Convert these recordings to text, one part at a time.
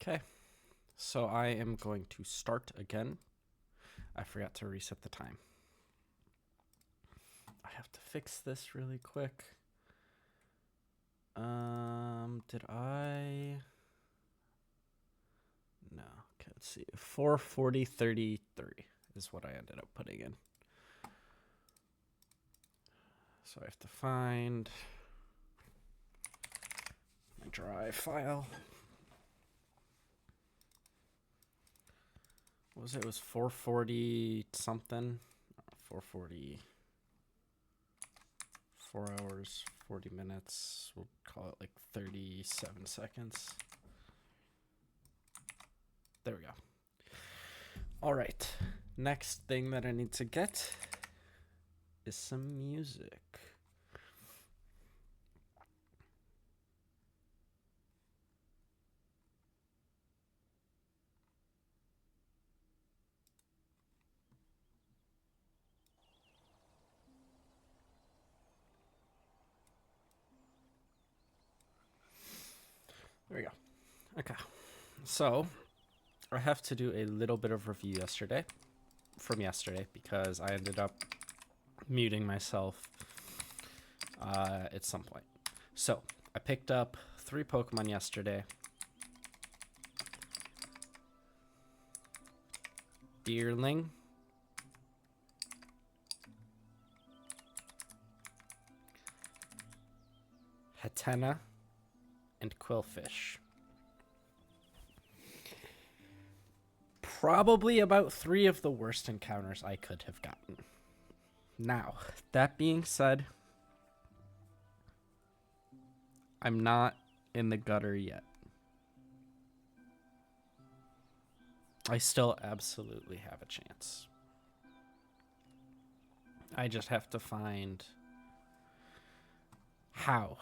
Okay, so I am going to start again. I forgot to reset the time. I have to fix this really quick. Did I? No. Okay, let's see. 4:40:33 is what I ended up putting in. So I have to find my drive file. What was it? It was 4:40 something. 4:40. 4 hours, 40 minutes. We'll call it like 37 seconds. There we go. All right. Next thing that I need to get is some music. There we go. Okay. So I have to do a little bit of review from yesterday because I ended up muting myself at some point. So I picked up 3 Pokemon yesterday. Deerling, Hatena, and Quillfish. Probably about 3 of the worst encounters I could have gotten. Now, that being said, I'm not in the gutter yet. I still absolutely have a chance. I just have to find how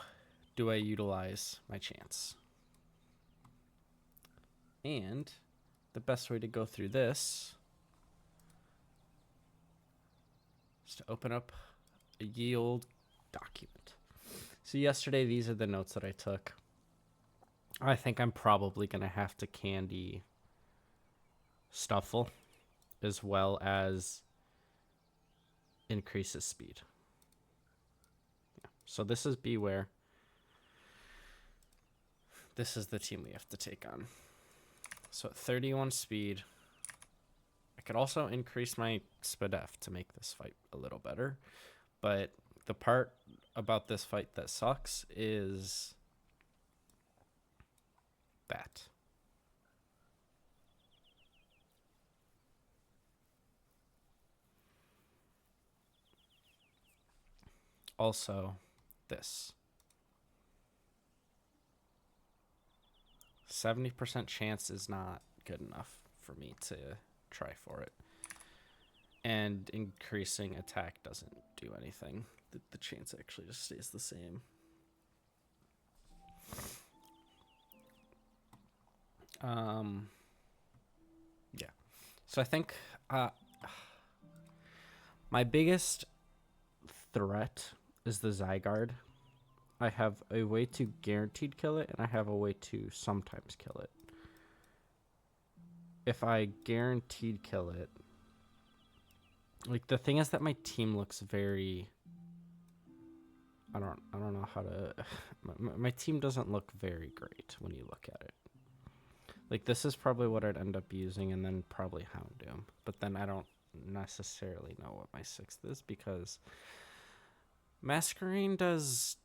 do I utilize my chance. And the best way to go through this is to open up a ye old document. So yesterday, these are the notes that I took. I think I'm probably going to have to candy Stuffle as well as increase his speed. Yeah. So this is Beware. This is the team we have to take on. So at 31 speed, I could also increase my Spadef to make this fight a little better. But the part about this fight that sucks is that. Also, this. 70% chance is not good enough for me to try for it. And increasing attack doesn't do anything. The chance actually just stays the same. Yeah. So I think my biggest threat is the Zygarde. I have a way to guaranteed kill it, and I have a way to sometimes kill it. If I guaranteed kill it, like the thing is that my team looks very. I don't know how to. My team doesn't look very great when you look at it. Like this is probably what I'd end up using, and then probably Houndoom. But then I don't necessarily know what my 6th is because Masquerain does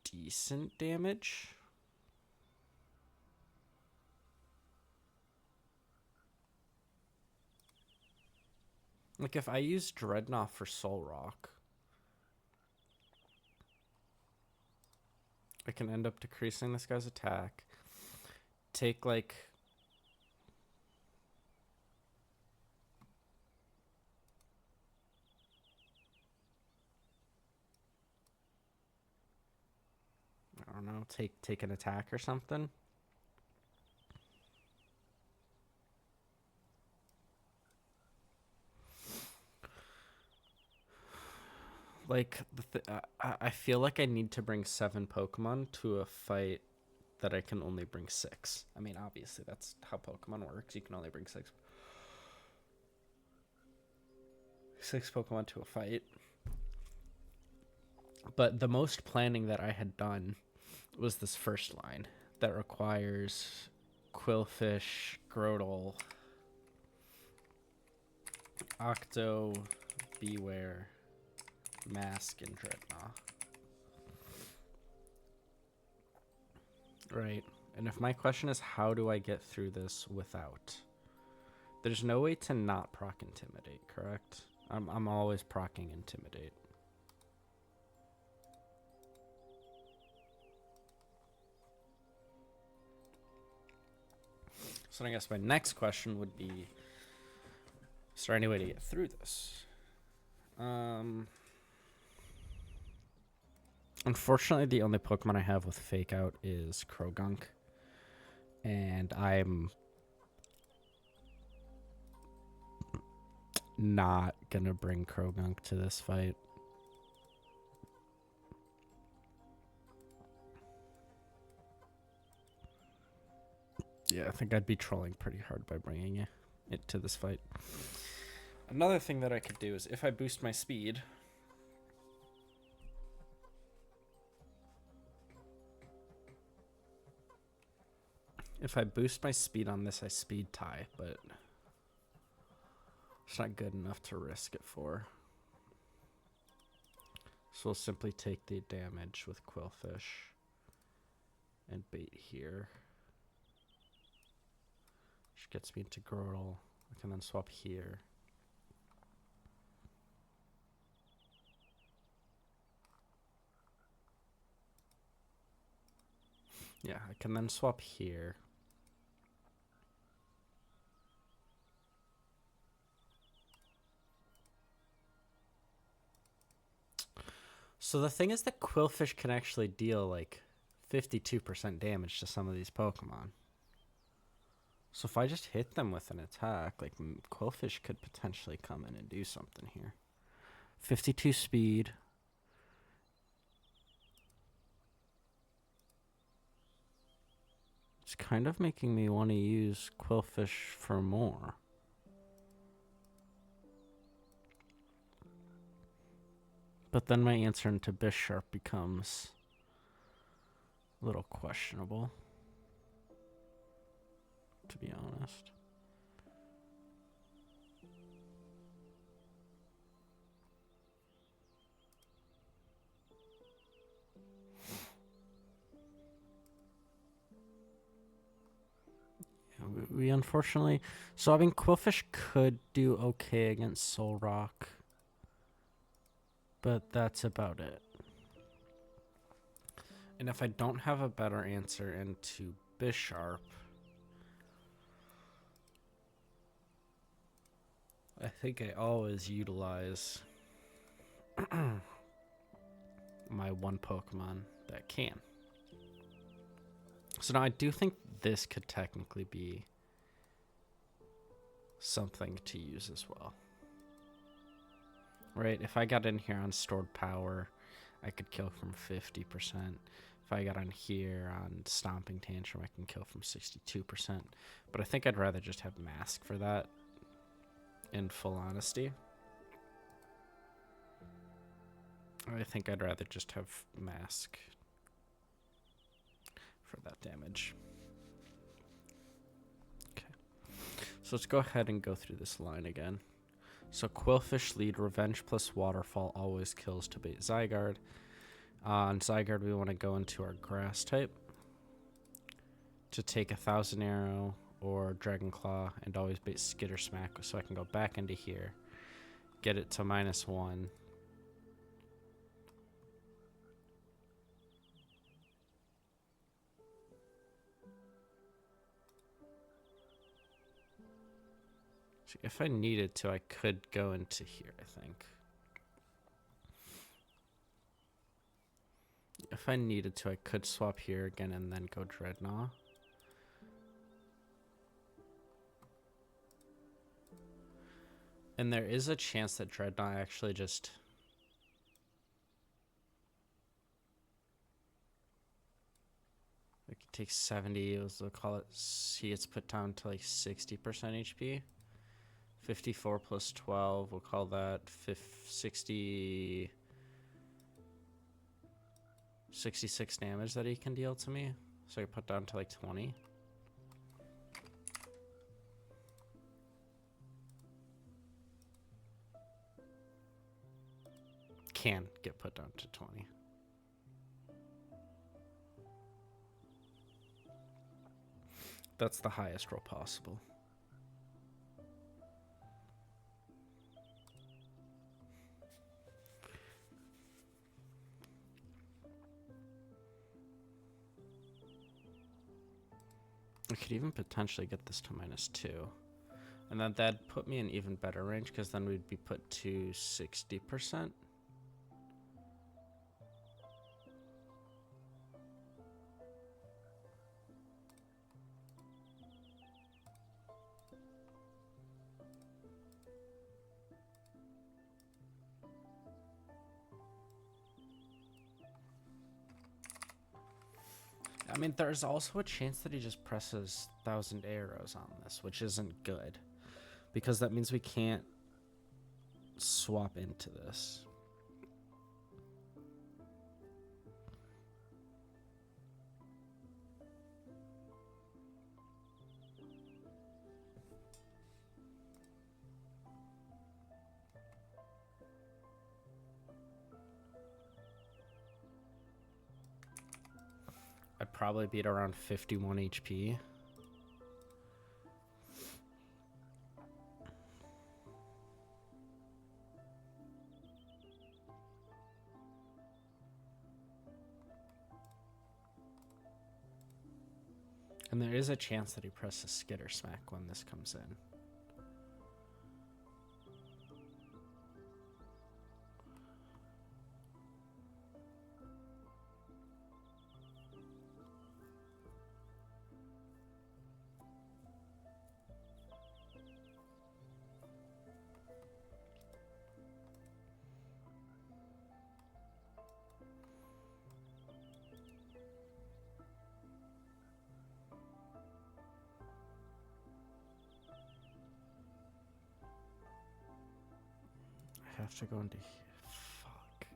decent damage. Like if I use Dreadnought for Soul Rock, I can end up decreasing this guy's attack. Take like I don't know, take an attack or something. Like I feel like I need to bring 7 Pokemon to a fight that I can only bring 6. I mean, obviously, that's how Pokemon works. You can only bring 6 Pokemon to a fight. But the most planning that I had done was this first line that requires Quillfish, Grotle, Octo, Beware, Mask, and Dreadnought. Right. And if my question is how do I get through this without? There's no way to not proc Intimidate, correct? I'm always procking Intimidate. So I guess my next question would be, is there any way to get through this? Unfortunately, the only Pokemon I have with Fake Out is Krogunk. And I'm not going to bring Krogunk to this fight. Yeah, I think I'd be trolling pretty hard by bringing it to this fight. Another thing that I could do is if I boost my speed... If I boost my speed on this, I speed tie, but it's not good enough to risk it for. So we'll simply take the damage with Quillfish and bait here. Which gets me into Grotle. I can then swap here. Yeah, I can then swap here. So the thing is that Quillfish can actually deal like 52% damage to some of these Pokemon. So if I just hit them with an attack, like Quillfish could potentially come in and do something here. 52 speed. It's kind of making me want to use Quillfish for more. But then my answer into Bisharp becomes a little questionable, to be honest. Yeah, we unfortunately... So, I mean, Quillfish could do okay against Solrock, but that's about it. And if I don't have a better answer into Bisharp, I think I always utilize my one Pokemon that can. So now I do think this could technically be something to use as well. Right, if I got in here on Stored Power, I could kill from 50%. If I got on here on Stomping Tantrum, I can kill from 62%. But I think I'd rather just have Mask for that, in full honesty. I think I'd rather just have Mask for that damage. Okay. So let's go ahead and go through this line again. So Quillfish lead, Revenge plus Waterfall always kills to bait Zygarde. On Zygarde, we want to go into our Grass type to take a Thousand Arrow or Dragon Claw and always bait Skitter Smack, so I can go back into here, get it to -1. So if I needed to, I could go into here, I think. If I needed to, I could swap here again and then go Dreadnought. And there is a chance that Dreadnought actually just... like takes 70. We'll call it, he gets put down to like 60% HP. 54 plus 12, we'll call that 60, 66 damage that he can deal to me. So I put down to like 20. Can get put down to 20. That's the highest roll possible. I could even potentially get this to -2. And then that'd put me in even better range, because then we'd be put to 60%. I mean, there's also a chance that he just presses 1,000 arrows on this, which isn't good, because that means we can't swap into this. I'd probably be at around 51 HP. And there is a chance that he presses Skitter Smack when this comes in. I have to go into here. Fuck.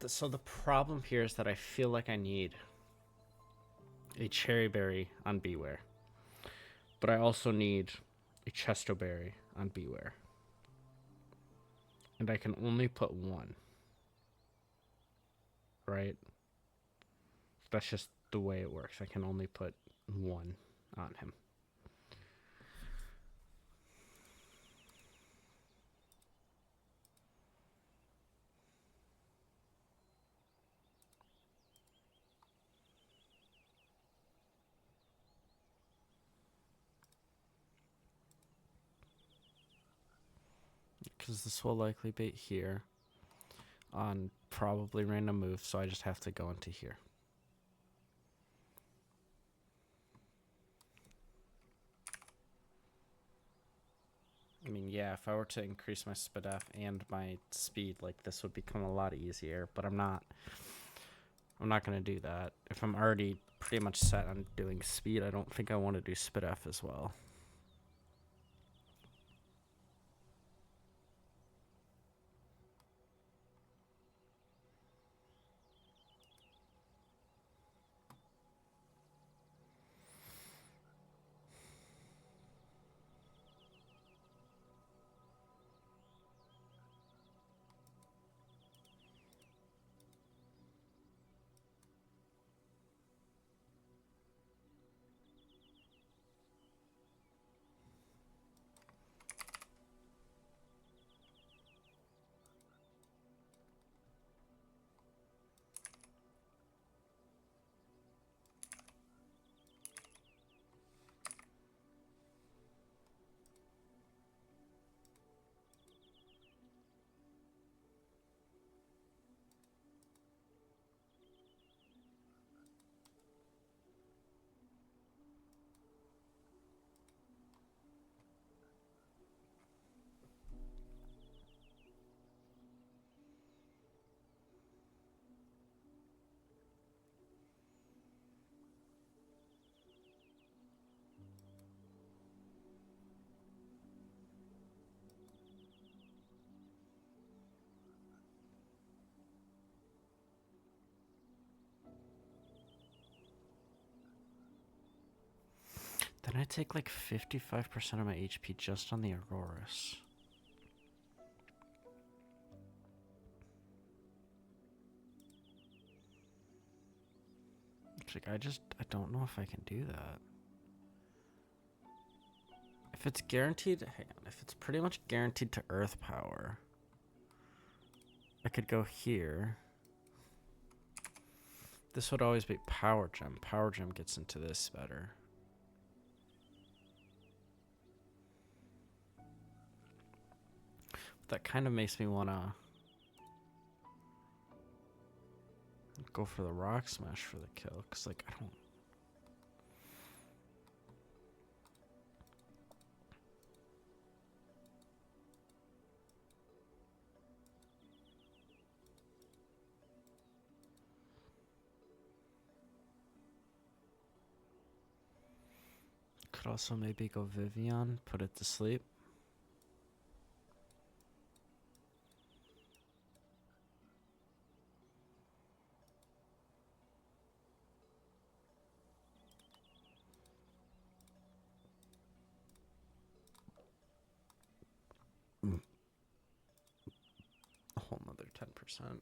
So the problem here is that I feel like I need a Cherry Berry on Beware, but I also need a Chesto Berry on Beware, and I can only put one, right? That's just the way it works. I can only put one on him. Because this will likely be here on probably random moves, so I just have to go into here. I mean, yeah, if I were to increase my SPDF and my speed, like, this would become a lot easier, but I'm not going to do that. If I'm already pretty much set on doing speed, I don't think I want to do SPDF as well. Then I take like 55% of my HP just on the Auroras. It's like I don't know if I can do that. If it's guaranteed, hang on, if it's pretty much guaranteed to Earth power, I could go here. This would always be Power Gem. Power Gem gets into this better. But that kind of makes me want to go for the Rock Smash for the kill. Because, like, I don't... Could also maybe go Vivian, put it to sleep. A whole nother 10%.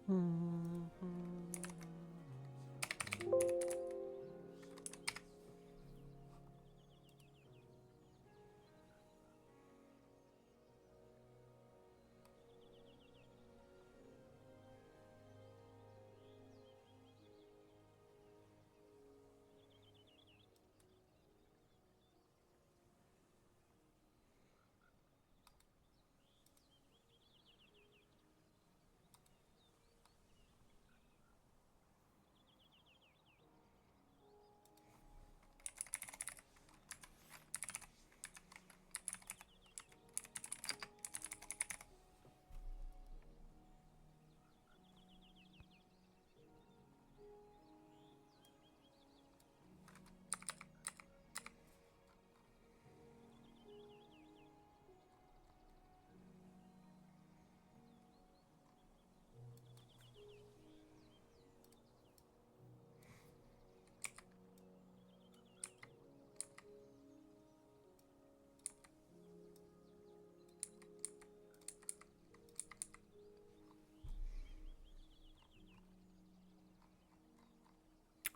I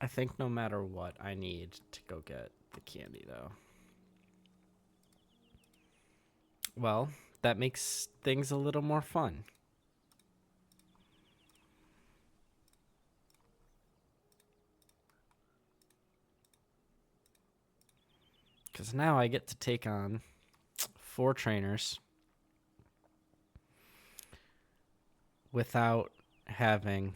think no matter what, I need to go get the candy, though. Well, that makes things a little more fun. Because now I get to take on 4 trainers without having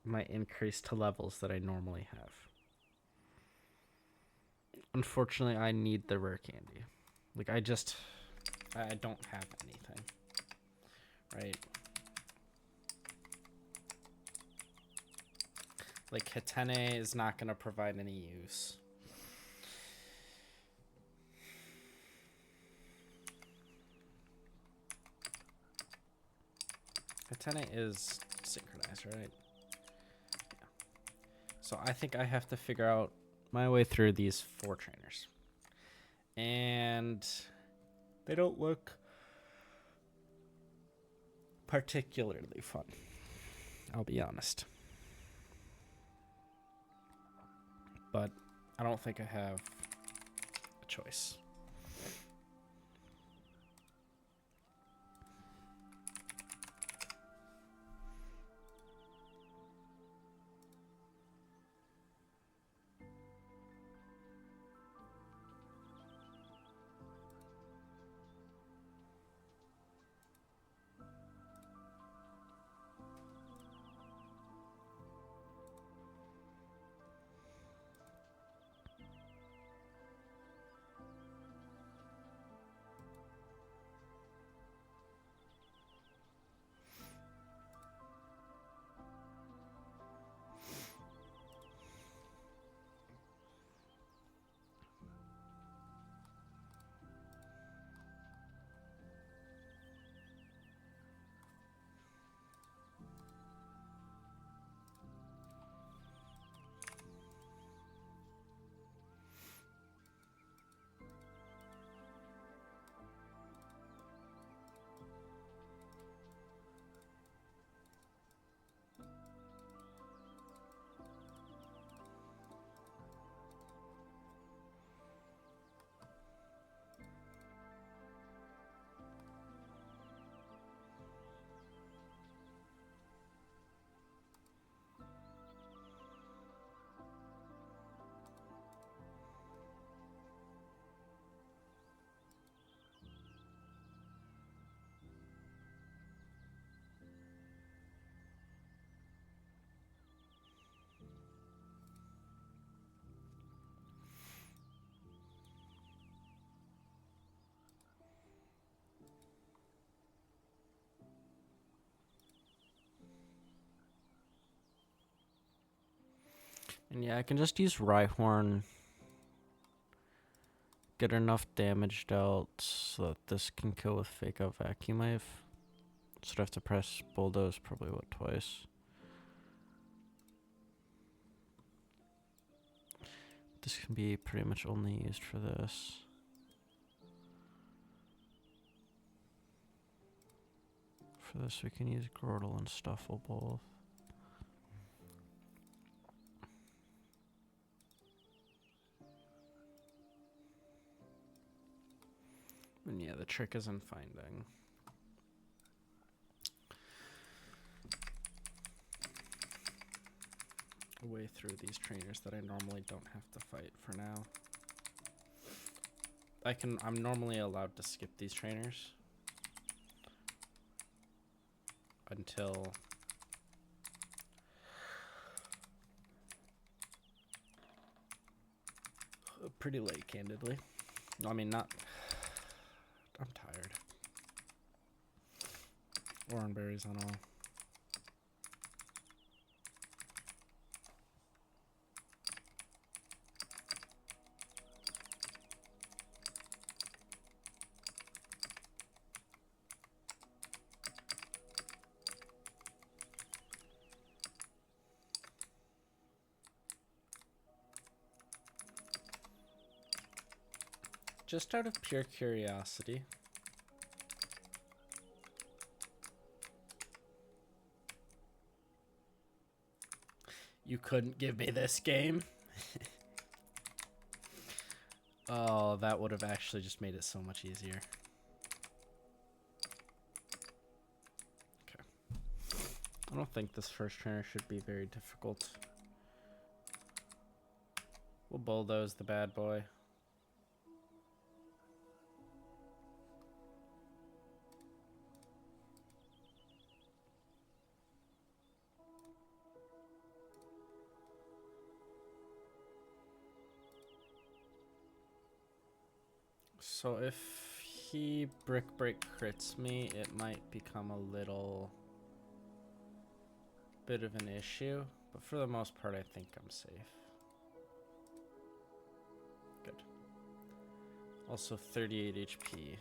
my increase to levels that I normally have. Unfortunately, I need the rare candy. Like, I don't have anything. Right? Like, Hitene is not going to provide any use. Hitene is synchronized, right? Yeah. So I think I have to figure out my way through these 4 trainers. And they don't look particularly fun. I'll be honest. But I don't think I have a choice. And yeah, I can just use Rhyhorn. Get enough damage dealt so that this can kill with Fake Out Vacuum Wave. So I have to press Bulldoze probably, twice? This can be pretty much only used for this. For this, we can use Grotle and Stuffle both. And yeah, the trick is in finding a way through these trainers that I normally don't have to fight for now. I'm normally allowed to skip these trainers until pretty late, candidly. I mean, not... I'm tired. Oranberries on all. Just out of pure curiosity, you couldn't give me this game? Oh, that would have actually just made it so much easier. Okay. I don't think this first trainer should be very difficult. We'll bulldoze the bad boy. So if he brick break crits me, it might become a little bit of an issue, but for the most part I think I'm safe. Good. Also 38 HP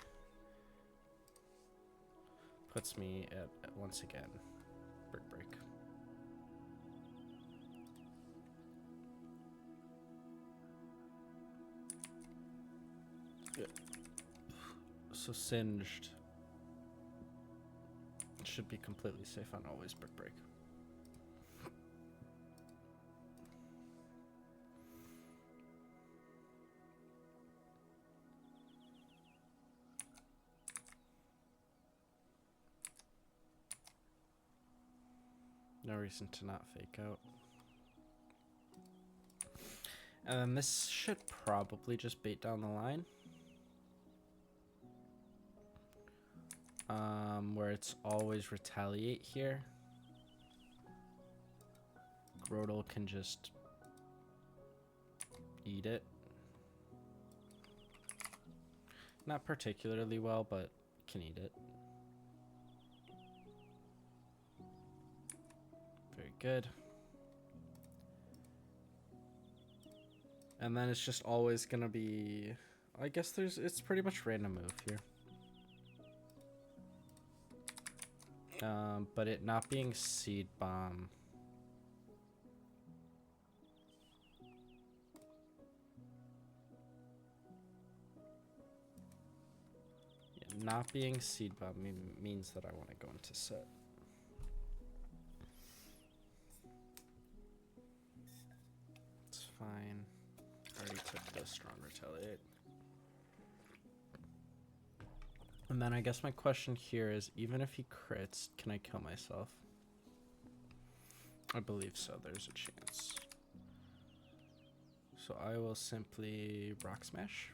puts me at once again brick break. Good. So Singed should be completely safe on always brick break. No reason to not fake out. And then this should probably just bait down the line. Where it's always retaliate here. Grotle can just eat it. Not particularly well, but can eat it. Very good. And then it's just always gonna be, I guess it's pretty much random move here. But it not being Seed Bomb. Yeah, not being Seed Bomb means that I want to go into set. It's fine. Already took the strong retaliate. And then I guess my question here is, even if he crits, can I kill myself? I believe so, there's a chance. So I will simply Rock Smash.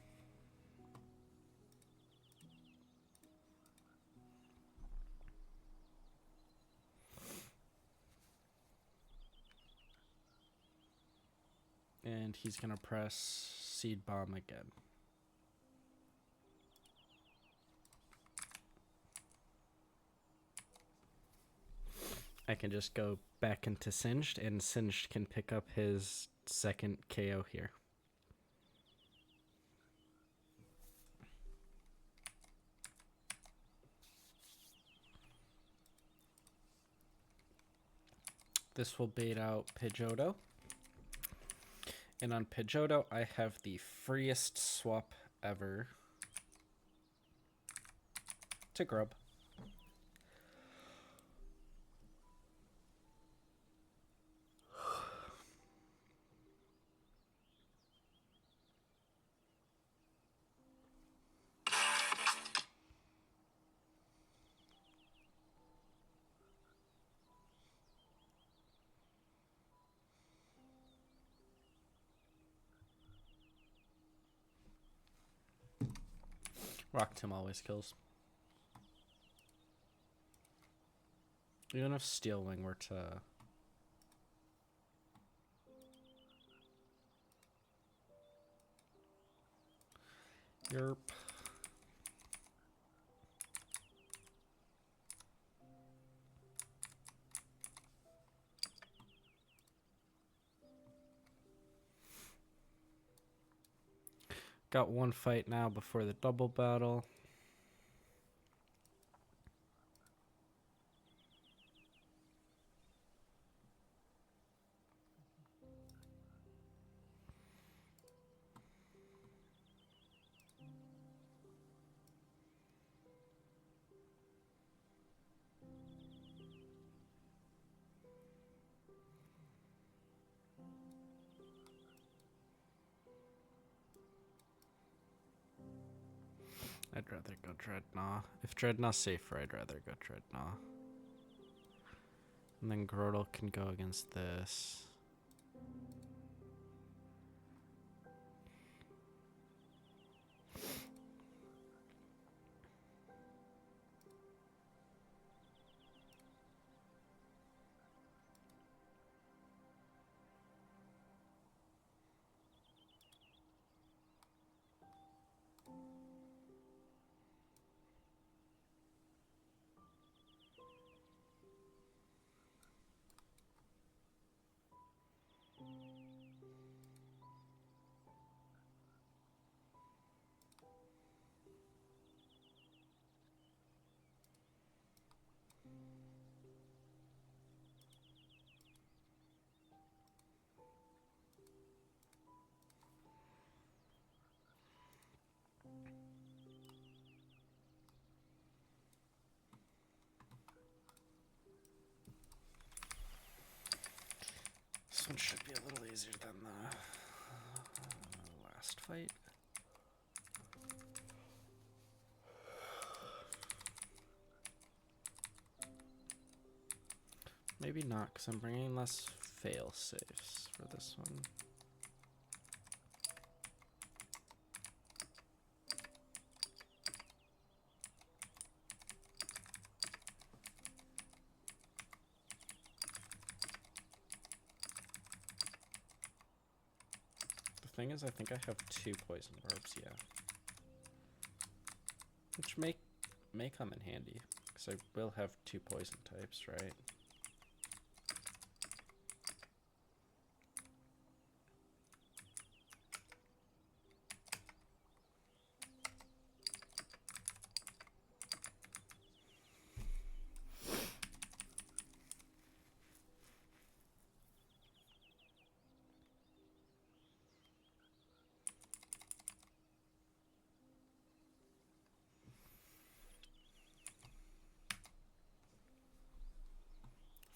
And he's gonna press Seed Bomb again. I can just go back into Singed, and Singed can pick up his second KO here. This will bait out Pidgeotto. And on Pidgeotto, I have the freest swap ever to Grub. Rock Tomb always kills. Even if Steel Wing were to... Yerp. Got one fight now before the double battle. I'd rather go Dreadnought. If Dreadnought's safer, I'd rather go Dreadnought. And then Grotle can go against this. This one should be a little easier than the last fight. Maybe not, because I'm bringing less fail-safes for this one. The thing is, I think I have 2 poison barbs, yeah. Which may come in handy, because I will have 2 poison types, right?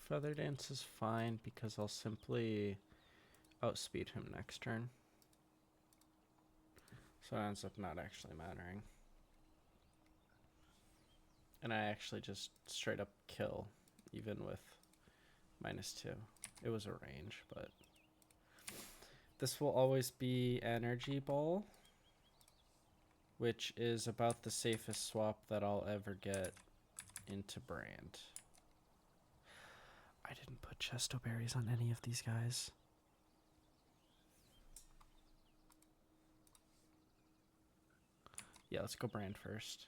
Feather Dance is fine because I'll simply outspeed him next turn. So it ends up not actually mattering. And I actually just straight up kill, even with -2. It was a range, but... This will always be Energy Ball, which is about the safest swap that I'll ever get into Brand. I didn't put Chesto Berries on any of these guys. Yeah, let's go Brand first.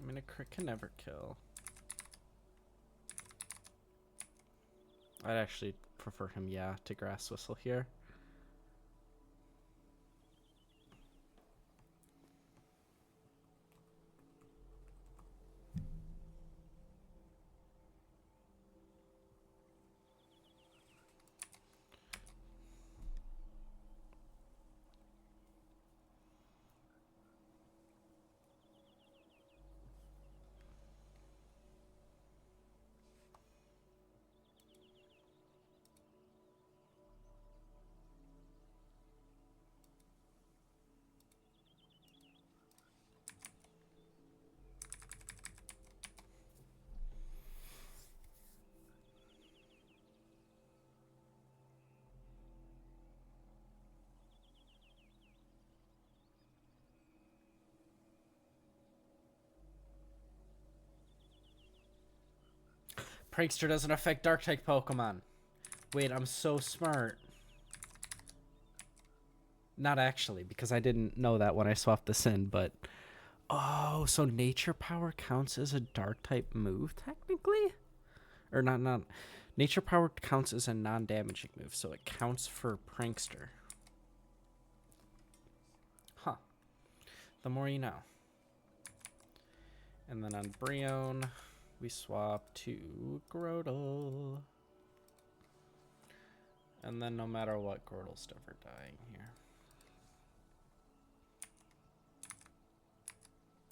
I mean, a crit can never kill. I'd actually prefer him, yeah, to Grass Whistle here. Prankster doesn't affect Dark-type Pokemon. Wait, I'm so smart. Not actually, because I didn't know that when I swapped this in, but... Oh, so Nature Power counts as a Dark-type move, technically? Or not... Nature Power counts as a non-damaging move, so it counts for Prankster. Huh. The more you know. And then on Brionne, we swap to Grotle. And then no matter what, Grotl's never dying here.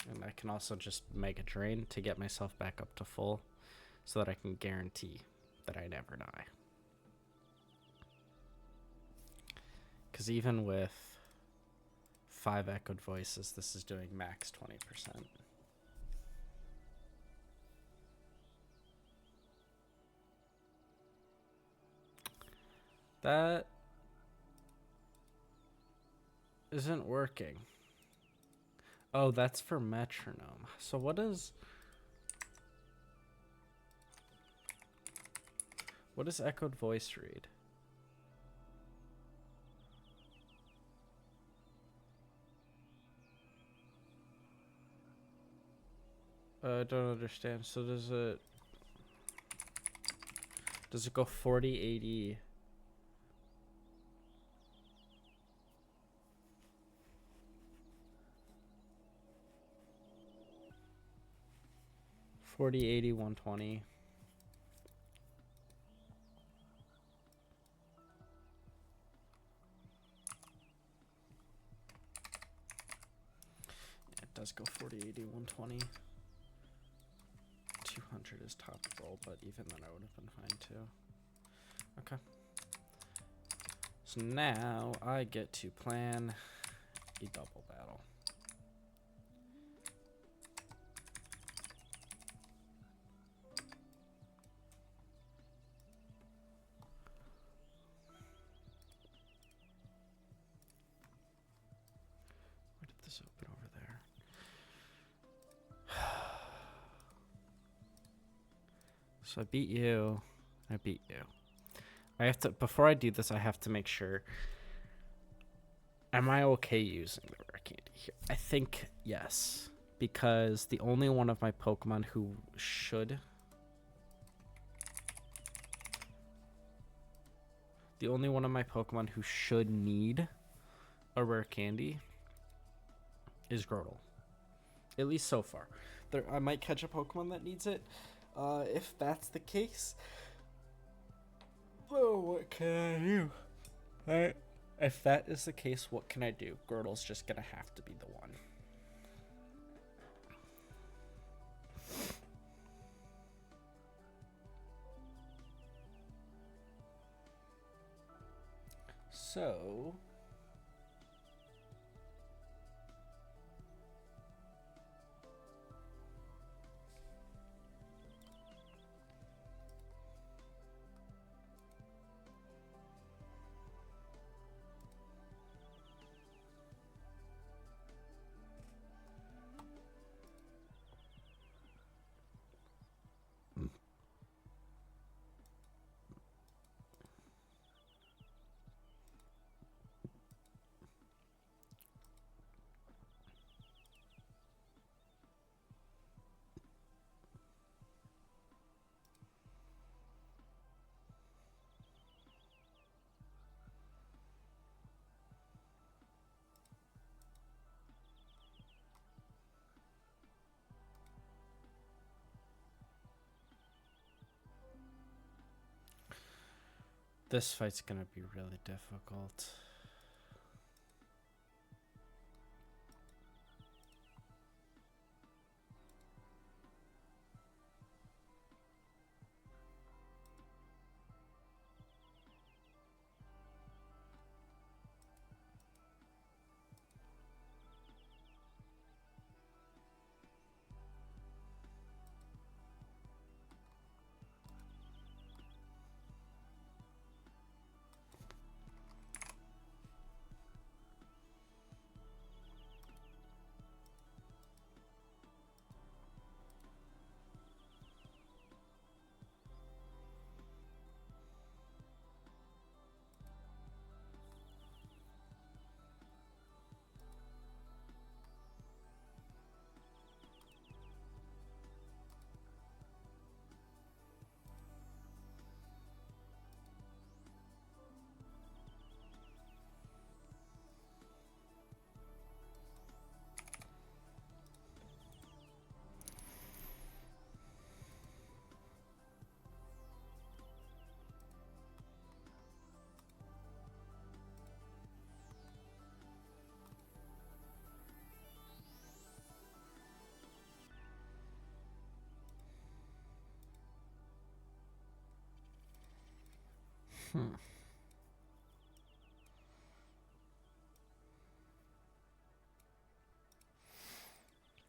And I can also just Mega Drain to get myself back up to full so that I can guarantee that I never die. Because even with 5 Echoed Voices, this is doing max 20%. That isn't working. Oh, that's for Metronome. So what does Echoed Voice read? I don't understand. So does it go 40, 80? $40, $80, $120. It does go 40, 80, 120. 200 is top roll, but even then I would have been fine too. Okay. So now I get to plan a double battle. Where did this open over there? So I beat you. I beat you. I have to, before I do this, I have to make sure. Am I okay using the rare candy here? I think yes. Because the only one of my Pokemon who should... The only one of my Pokemon who should need a rare candy is Grotle. At least so far. I might catch a Pokemon that needs it. If that's the case... Oh, what can I do? If that is the case, what can I do? Grottle's just gonna have to be the one. So... This fight's gonna be really difficult.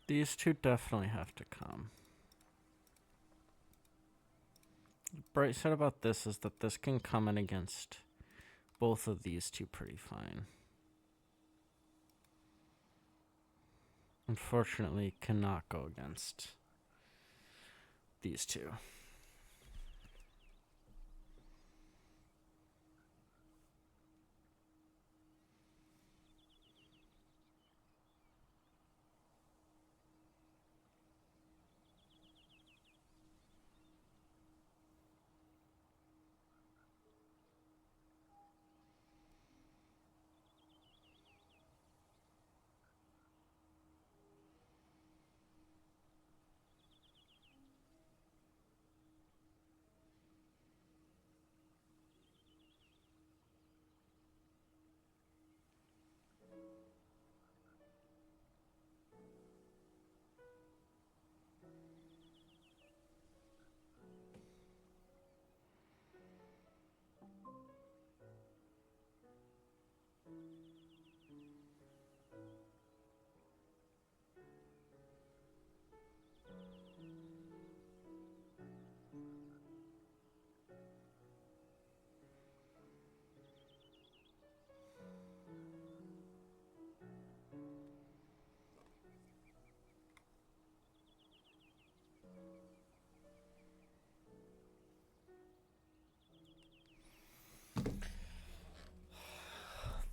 These two definitely have to come. The bright side about this is that this can come in against both of these two pretty fine. Unfortunately, cannot go against these two.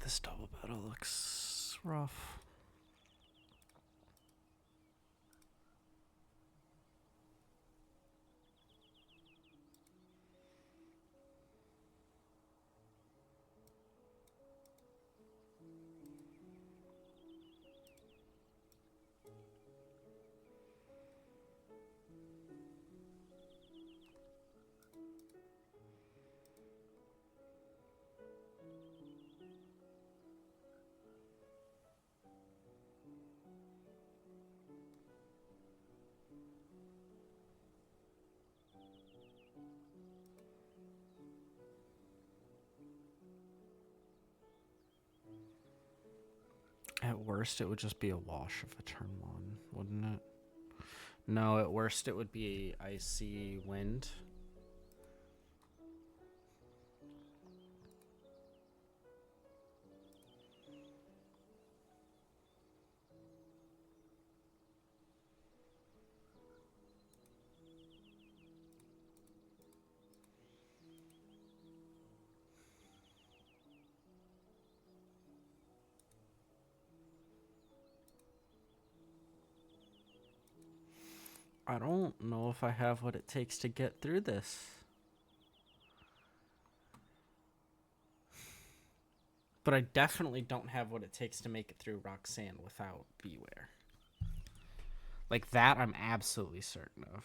This double battle looks rough. At worst, it would just be a wash of a turn one, wouldn't it? No, at worst, it would be icy wind. I don't know if I have what it takes to get through this. But I definitely don't have what it takes to make it through Roxanne without Beware. Like that, I'm absolutely certain of.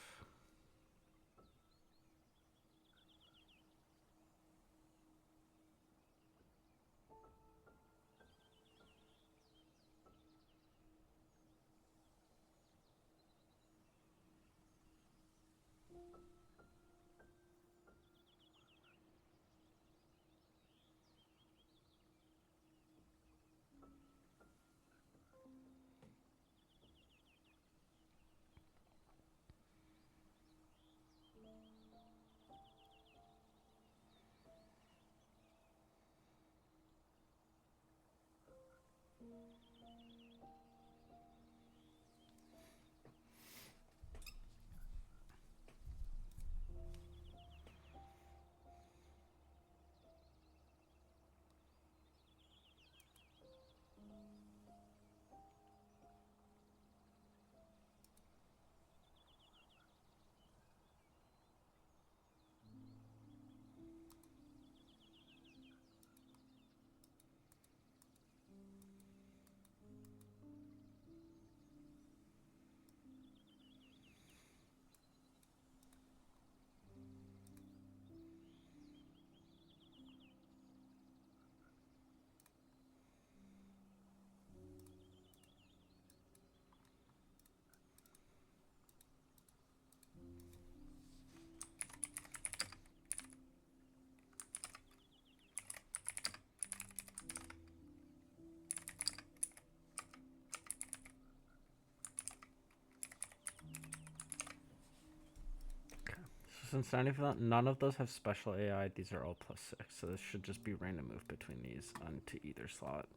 Since none of those have special AI, these are all +6, so this should just be random move between these onto either slot.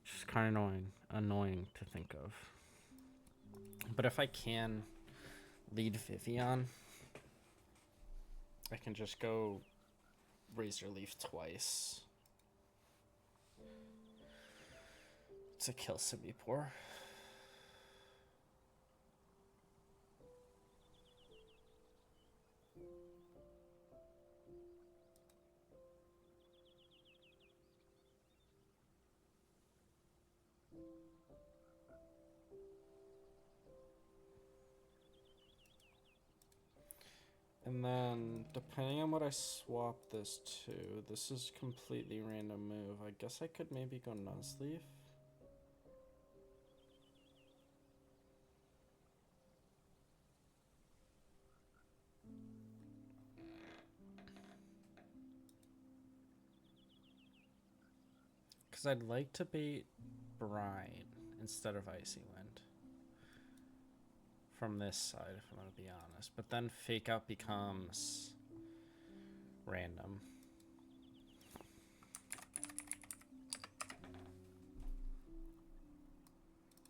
Just kind of annoying to think of. But if I can lead Vivian, I can just go Razor Leaf twice to kill Simipour. And then, depending on what I swap this to, this is completely random move. I guess I could maybe go Nuzleaf. Because I'd like to bait Brine instead of Icy Wind. From this side, if I'm going to be honest. But then Fake Out becomes random.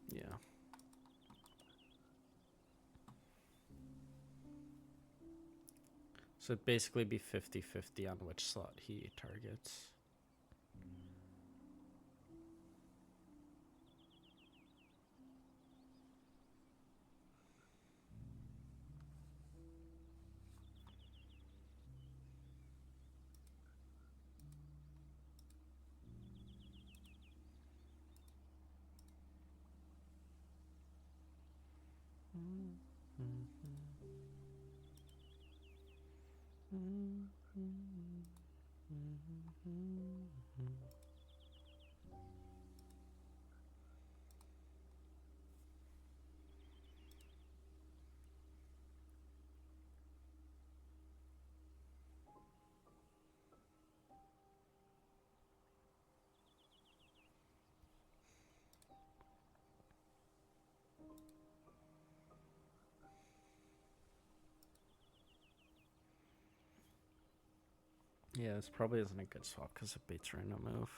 Yeah. So it'd basically be 50-50 on which slot he targets. Yeah, this probably isn't a good swap because it baits random move.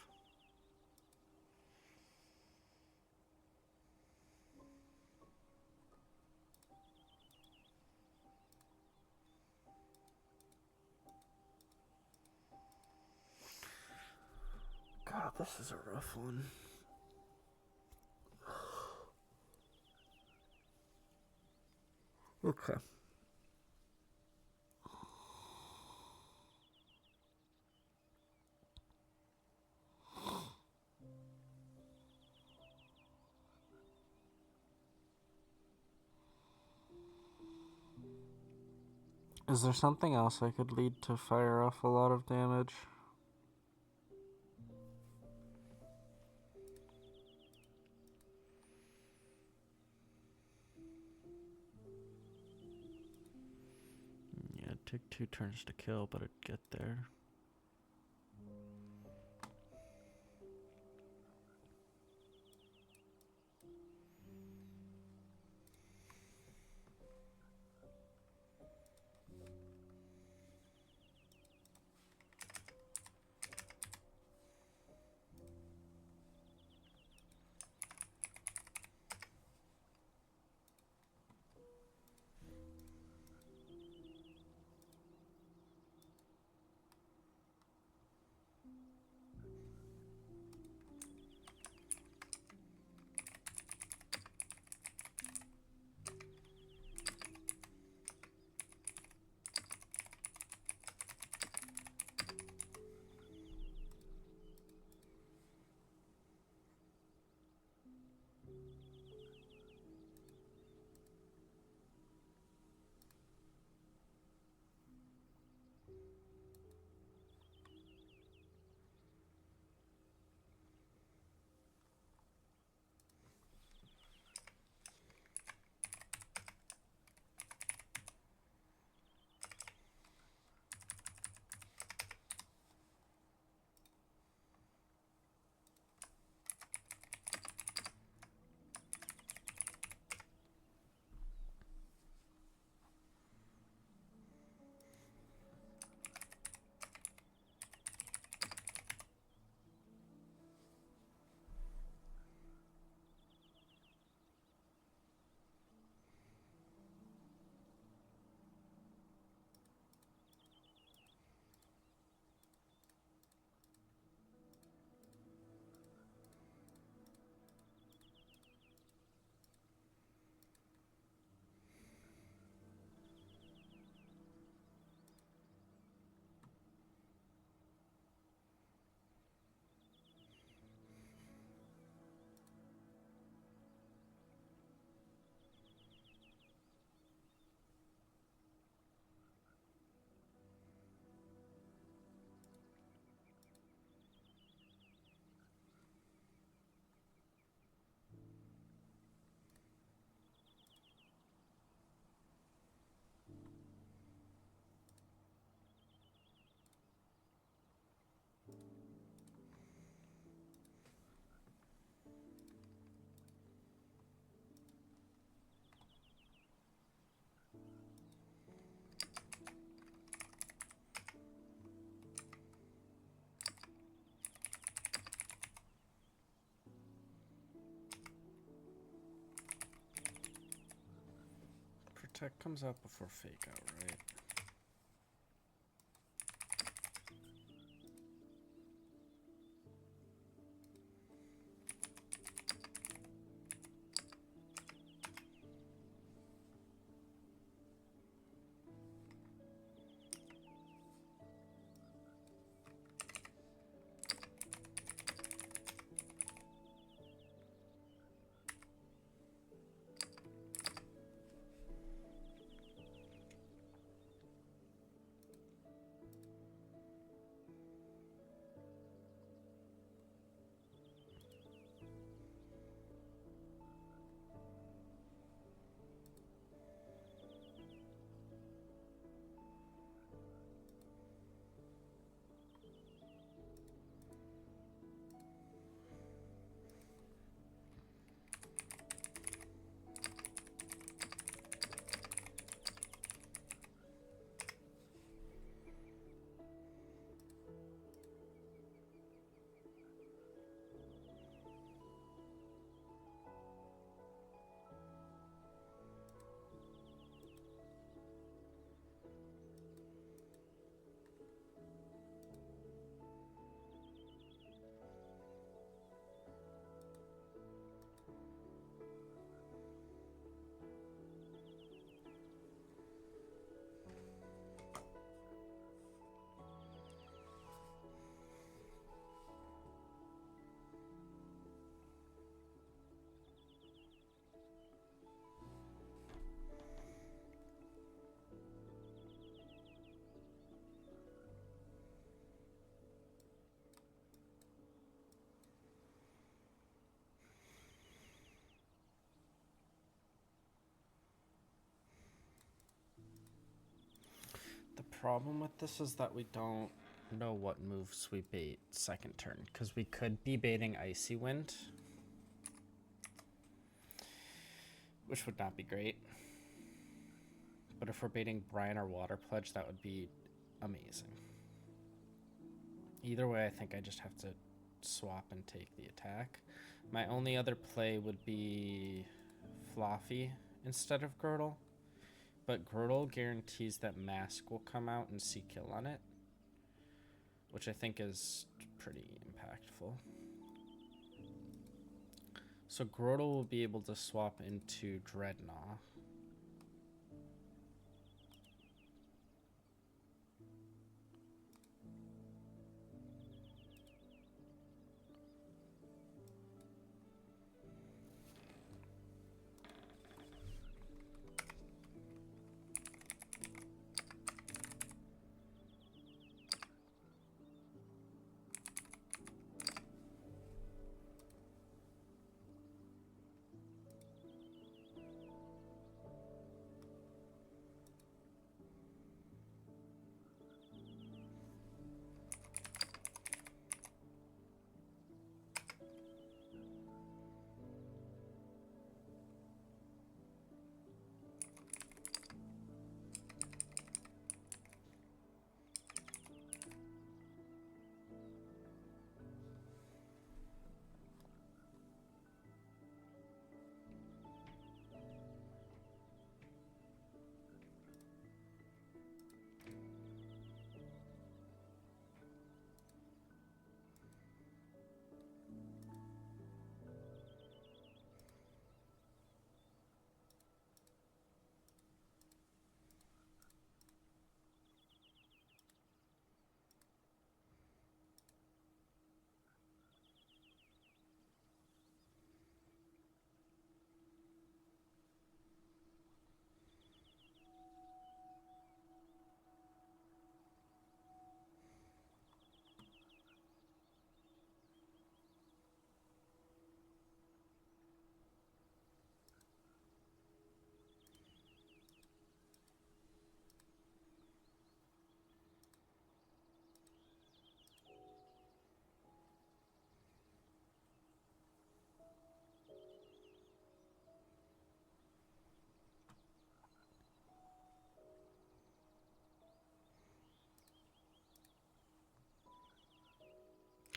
God, this is a rough one. Okay. Is there something else I could lead to fire off a lot of damage? Yeah, it'd take 2 turns to kill, but it'd get there. Tech comes out before fake out, right? The problem with this is that we don't know what moves we bait second turn, because we could be baiting Icy Wind, which would not be great. But if we're baiting Brian or Water Pledge, that would be amazing. Either way, I think I just have to swap and take the attack. My only other play would be Fluffy instead of Girdle. But Girdle guarantees that Mask will come out and see kill on it, which I think is pretty impactful. So Girdle will be able to swap into Dreadnought.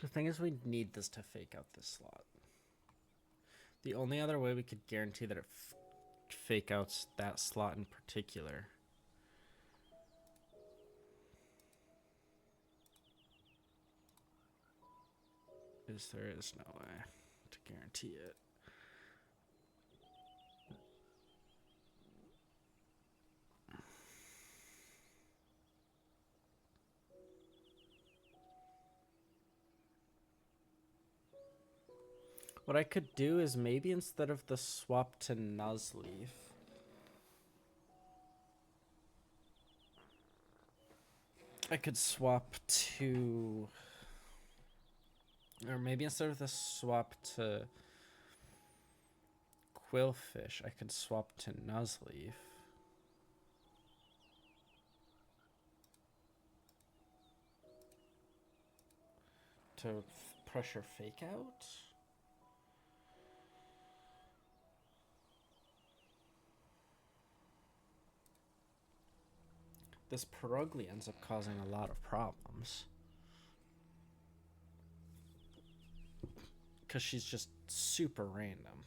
The thing is, we need this to fake out this slot. The only other way we could guarantee that it fake outs that slot in particular. There is no way to guarantee it. What I could do is maybe instead of the swap to Nuzleaf, I could swap to, or maybe instead of the swap to Quillfish, I could swap to Nuzleaf. To pressure fake out? This Perugly ends up causing a lot of problems. Because she's just super random.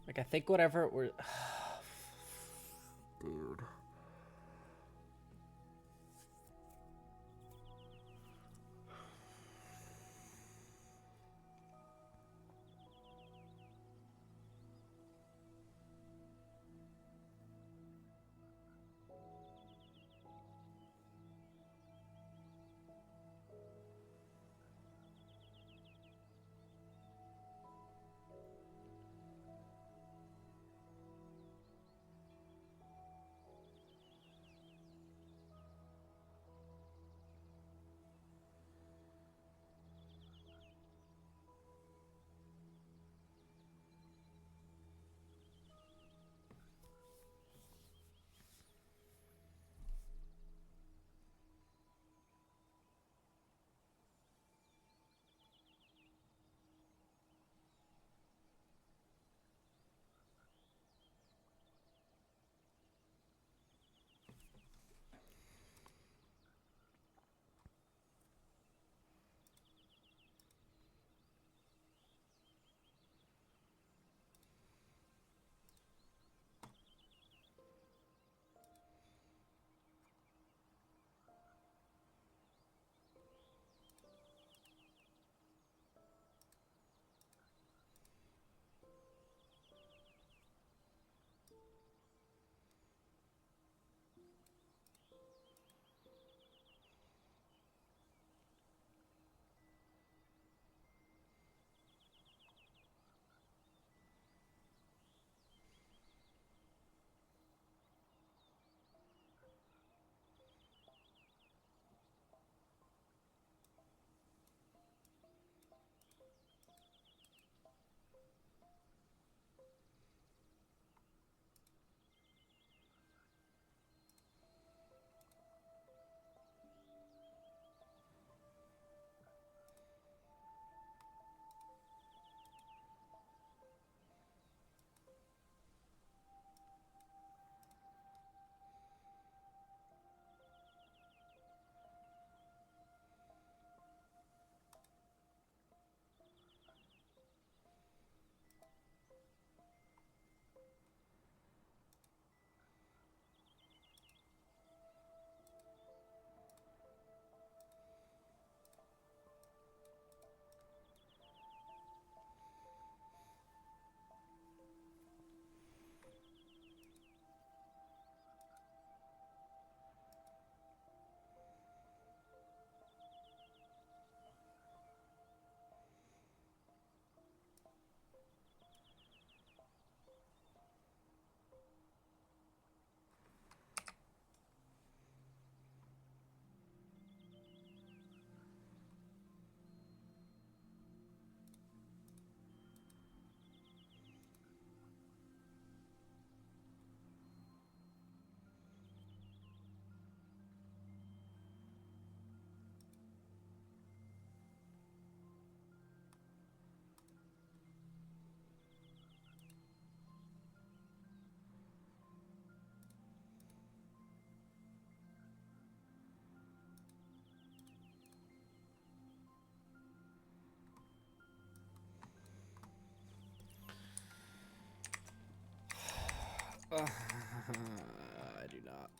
Like, I think whatever we're... Dude.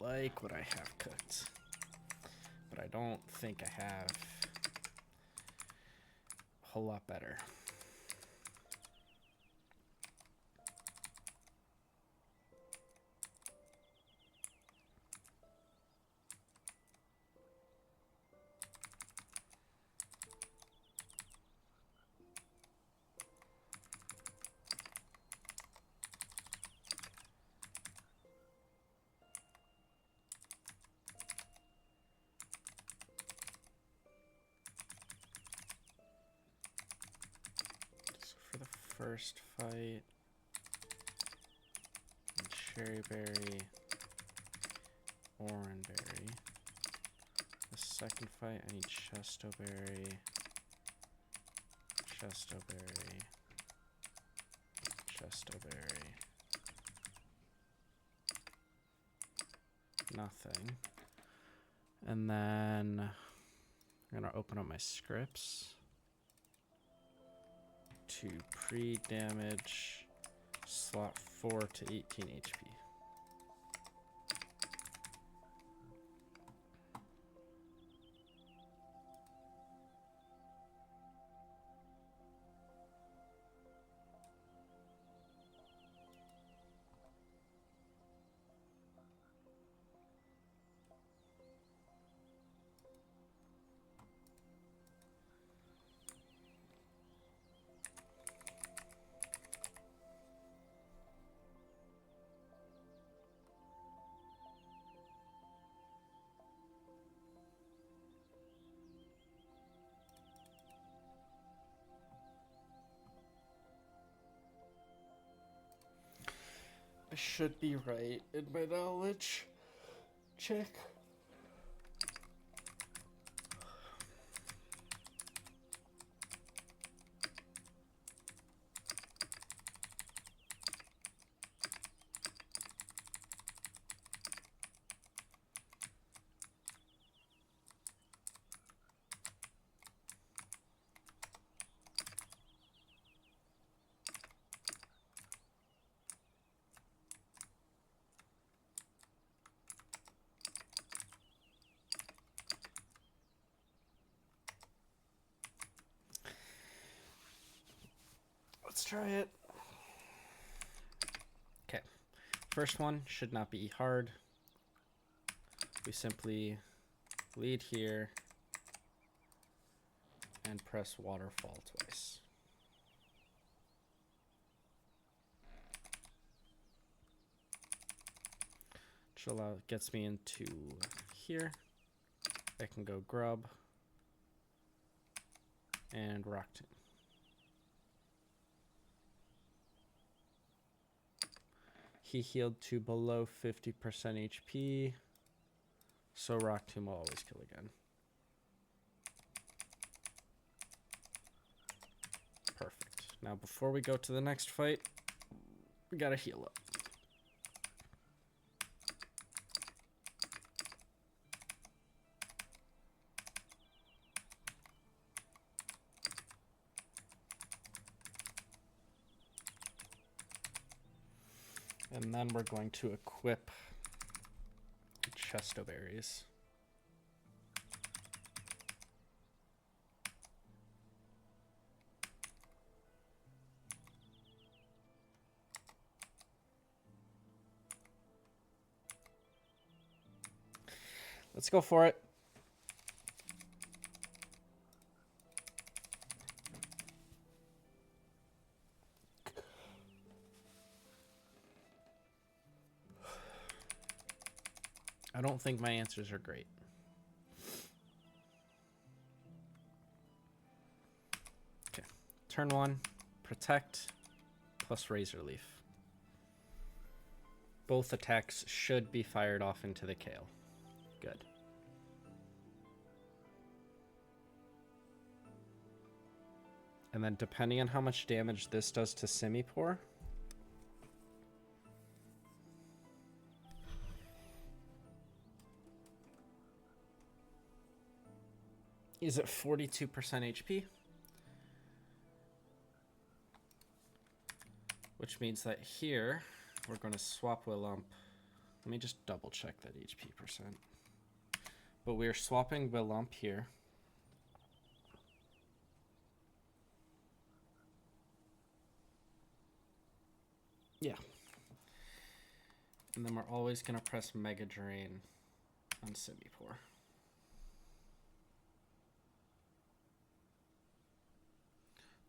lot like what I have cooked. But I don't think I have a whole lot better. First fight, cherry berry, orange berry. The second fight, I need chesto berry, chesto berry, chesto berry. Nothing. And then I'm gonna open up my scripts. To pre-damage slot 4 to 18 HP. I should be right in my knowledge check. Let's try it. Okay. First one should not be hard. We simply lead here and press waterfall twice. Which gets me into here. I can go grub and rock tomb. He healed to below 50% HP, so rock tomb will always kill again. Perfect. Now before we go to the next fight, we gotta heal up. And then we're going to equip chesto berries. Let's go for it. I don't think my answers are great. Okay. Turn 1, protect plus razor leaf. Both attacks should be fired off into the kale. Good. And then depending on how much damage this does to Simipour, is at 42% HP, which means that here we're going to swap Willump Let me just double check that HP percent. But we're swapping Willump here. Yeah. And then we're always going to press Mega Drain on Simipour.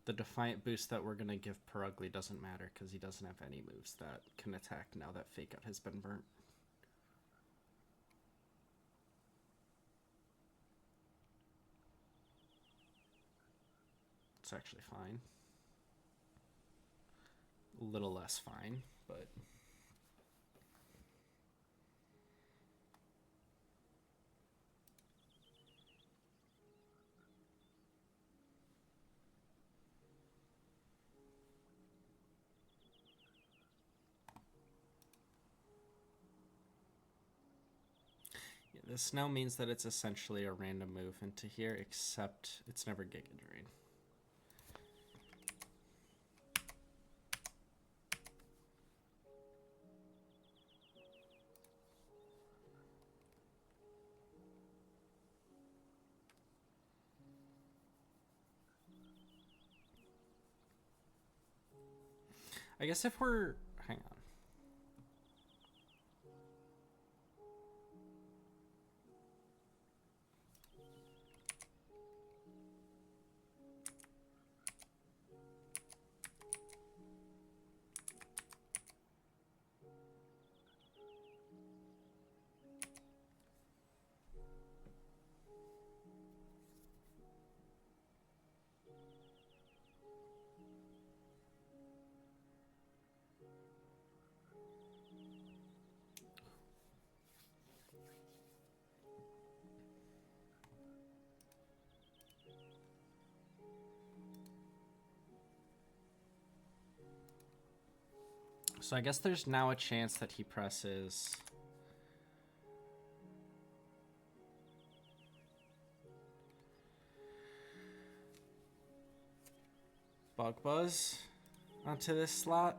The Defiant boost that we're going to give Purugly doesn't matter because he doesn't have any moves that can attack now that Fake Out has been burnt. It's actually fine. A little less fine, but... This now means that it's essentially a random move into here, except it's never Giga Drain. I guess if we're... Hang on. So I guess there's now a chance that he presses... Bug Buzz onto this slot.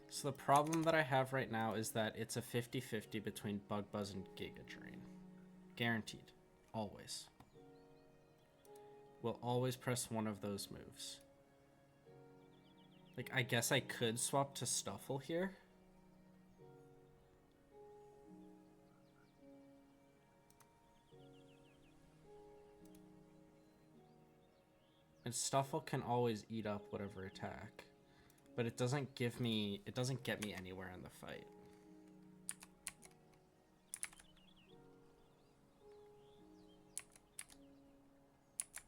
So the problem that I have right now is that it's a 50-50 between Bug Buzz and Giga Drain. Guaranteed. Always. We'll always press one of those moves. Like, I guess I could swap to Stuffle here. And Stuffle can always eat up whatever attack. But it doesn't give me... It doesn't get me anywhere in the fight.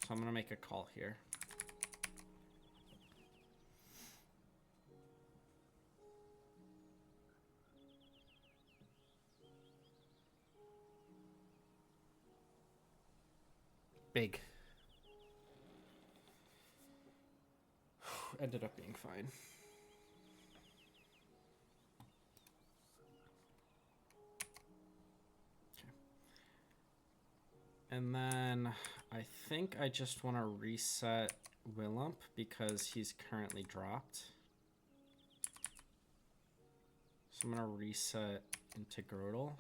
So I'm going to make a call here. Big. Ended up being fine. Okay. And then I think I just want to reset Willump because he's currently dropped. So I'm going to reset into Grotle.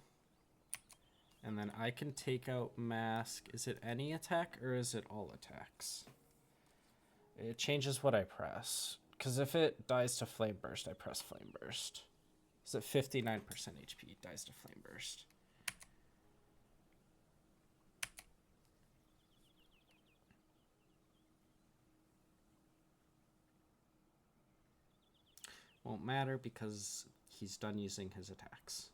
And then I can take out Mask. Is it any attack or is it all attacks? It changes what I press. Because if it dies to Flame Burst, I press Flame Burst. Is it 59% HP? Dies to Flame Burst. Won't matter because he's done using his attacks.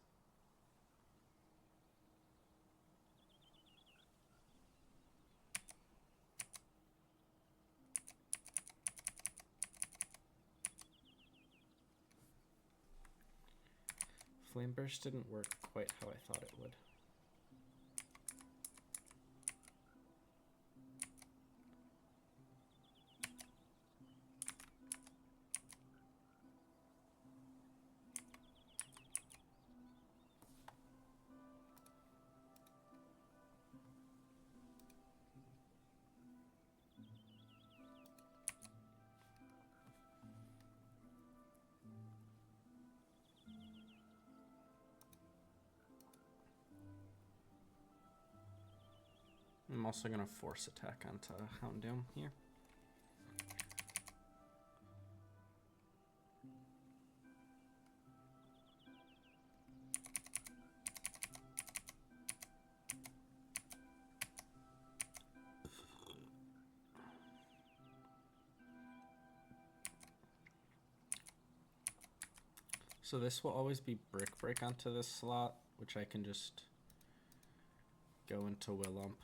Flame Burst didn't work quite how I thought it would. I'm also going to force attack onto Houndoom here. So this will always be Brick Break onto this slot, which I can just go into Willump.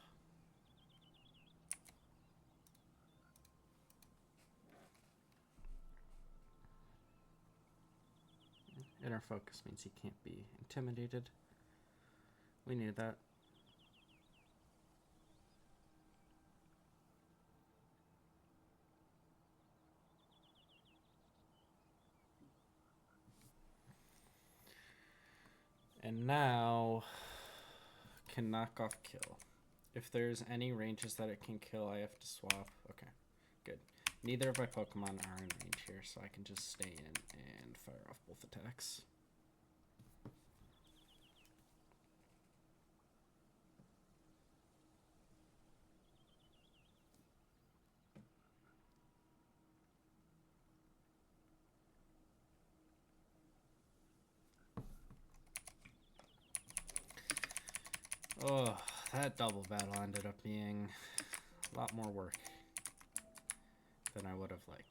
Inner Focus means he can't be intimidated. We knew that. And now, can knock off kill. If there's any ranges that it can kill, I have to swap. Okay, good. Neither of my Pokemon are in range here, so I can just stay in and fire off both attacks. Oh, that double battle ended up being a lot more work than I would have liked.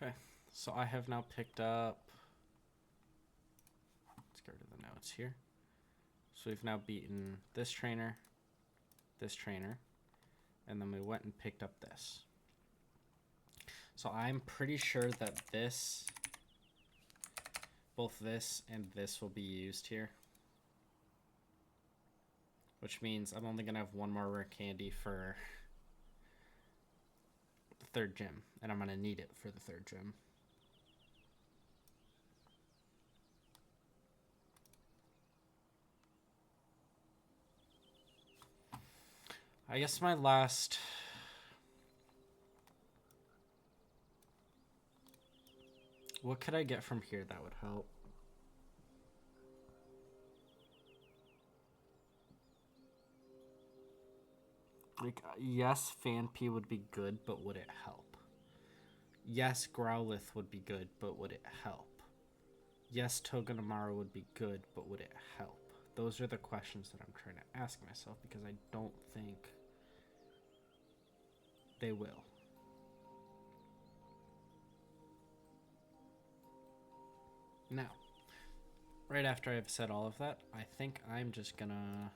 Okay, so I have now picked up, let's get rid of the notes here. So we've now beaten this trainer, and then we went and picked up this. So I'm pretty sure that this, both this and this will be used here. Which means I'm only gonna have one more rare candy for the third gym, and I'm gonna need it for the third gym. I guess my last... What could I get from here that would help? Like, yes, Phanpy would be good, but would it help? Yes, Growlithe would be good, but would it help? Yes, Togedemaru would be good, but would it help? Those are the questions that I'm trying to ask myself, because I don't think they will. Now, right after I've said all of that, I think I'm just gonna...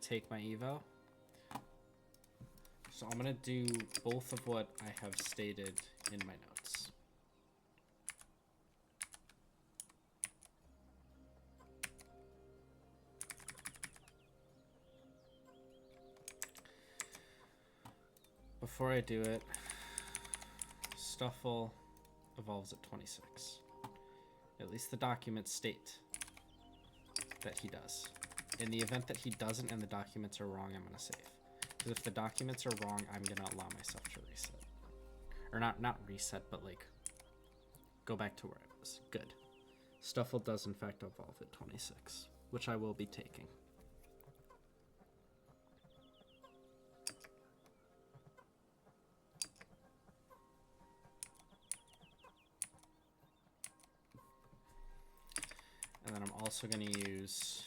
take my Evo. So I'm gonna do both of what I have stated in my notes. Before I do it, Stuffle evolves at 26. At least the documents state that he does. In the event that he doesn't and the documents are wrong, I'm going to save. Because if the documents are wrong, I'm going to allow myself to reset. Or not reset, but like go back to where I was. Good. Stuffle does in fact evolve at 26, which I will be taking. And then I'm also going to use...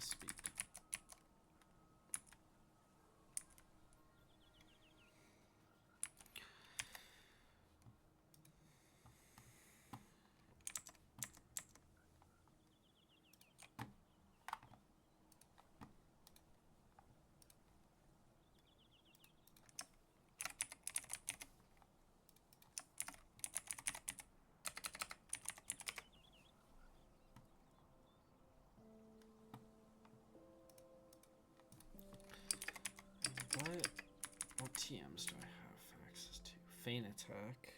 his speed. What TMs do I have access to? Feint attack.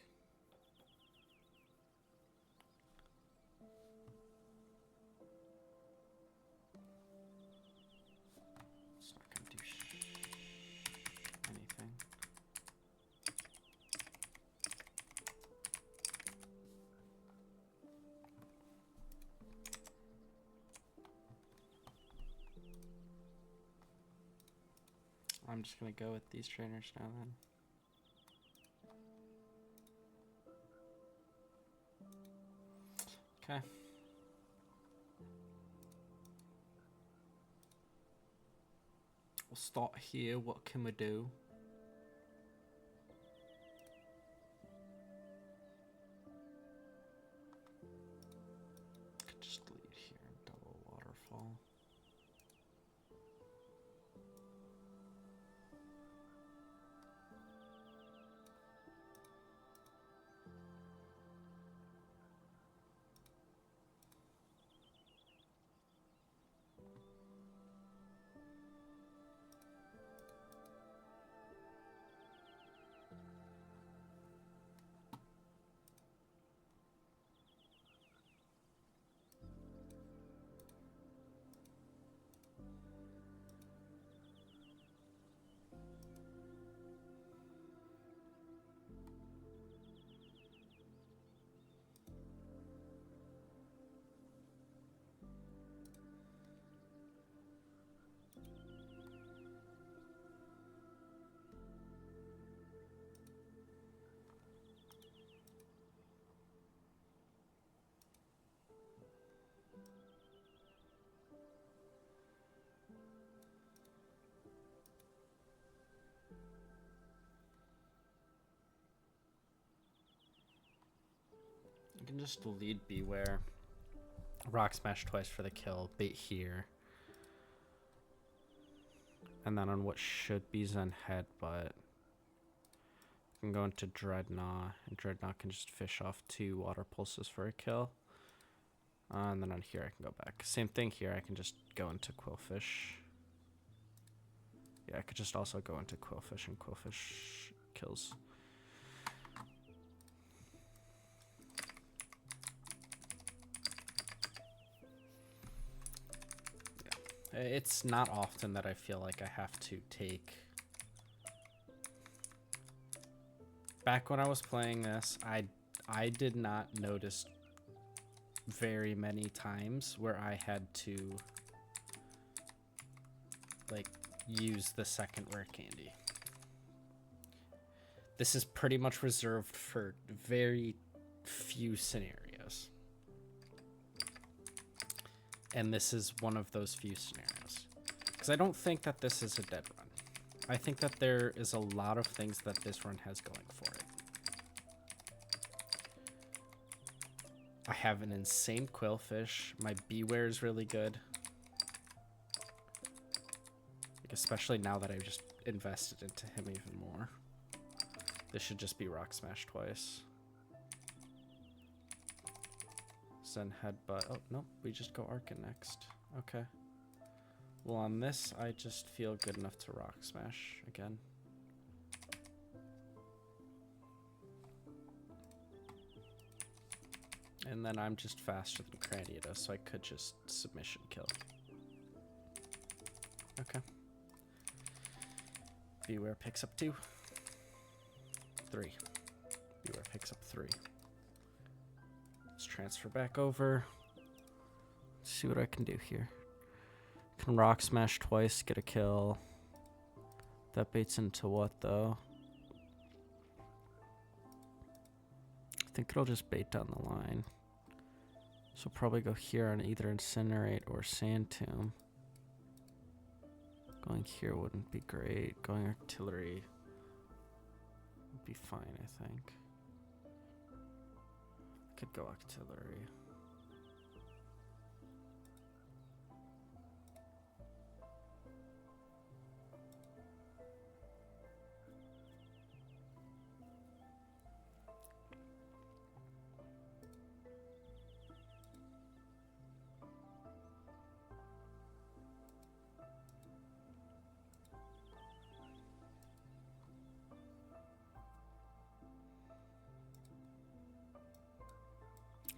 It's not gonna do anything. I'm just gonna go with these trainers now then. Okay. We'll start here. What can we do? Could just lead here and double waterfall. You can just lead Beware. Rock Smash twice for the kill. Bait here. And then on what should be Zen Headbutt, you can go into Dreadnought. And Dreadnought can just fish off 2 Water Pulses for a kill. And then on here I can go back. Same thing here. I can just go into Quillfish. Yeah, I could just also go into Quillfish, and Quillfish kills. It's not often that I feel like I have to take... Back when I was playing this, I did not notice very many times where I had to like use the second rare candy. This is pretty much reserved for very few scenarios. And this is one of those few scenarios. Because I don't think that this is a dead run. I think that there is a lot of things that this run has going for it. I have an insane Quillfish. My Beware is really good. Like, especially now that I've just invested into him even more. This should just be Rock Smash twice. Zen Headbutt. Oh, nope. We just go Arcan next. Okay. Well, on this, I just feel good enough to Rock Smash again. And then I'm just faster than Craniata, so I could just submission kill. Okay. Beware picks up 2. 3. Beware picks up 3. Let's transfer back over. Let's see what I can do here. Can Rock Smash twice, get a kill. That baits into what, though? I think it'll just bait down the line. So probably go here on either Incinerate or Sand Tomb. Going here wouldn't be great. Going artillery would be fine, I think. Could go artillery.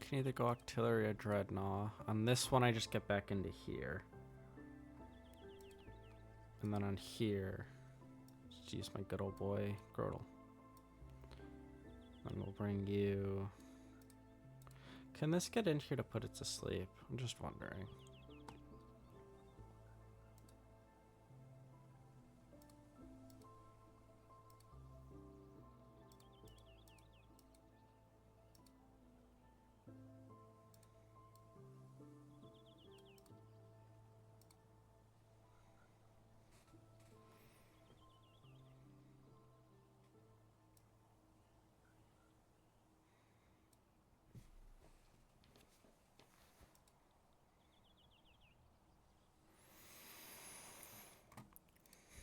Can either go artillery or dreadnought. On this one, I just get back into here. And then on here, just use my good old boy, Grotle. And we'll bring you... Can this get in here to put it to sleep? I'm just wondering.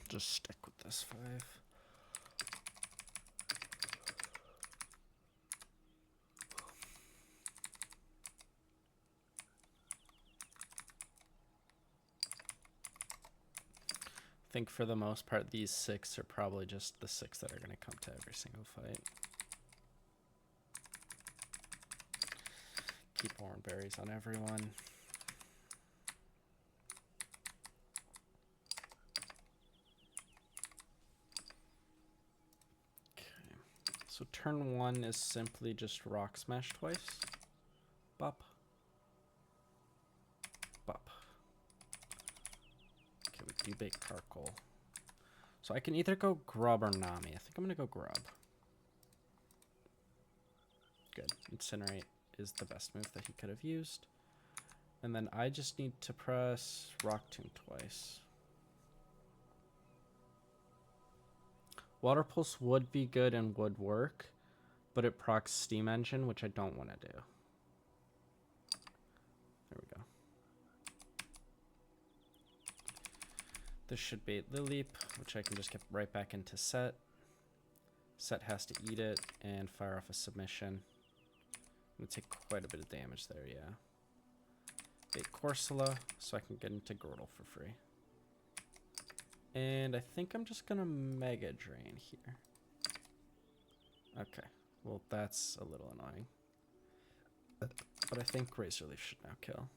Just stick with this 5. I think for the most part, these 6 are probably just the 6 that are going to come to every single fight. Keep orange berries on everyone. So turn 1 is simply just rock smash twice. Bop. Bop. Okay, we debate Karkle. So I can either go grub or Nami. I think I'm gonna go grub. Good. Incinerate is the best move that he could have used. And then I just need to press Rock Tomb twice. Water Pulse would be good and would work, but it procs Steam Engine, which I don't want to do. There we go. This should bait Lilleep, which I can just get right back into Set. Set has to eat it and fire off a submission. I'm going to take quite a bit of damage there, yeah. Bait Corsola, so I can get into Grotle for free. And I think I'm just gonna Mega Drain here. Okay, well that's a little annoying. But I think Razor Leaf should now kill.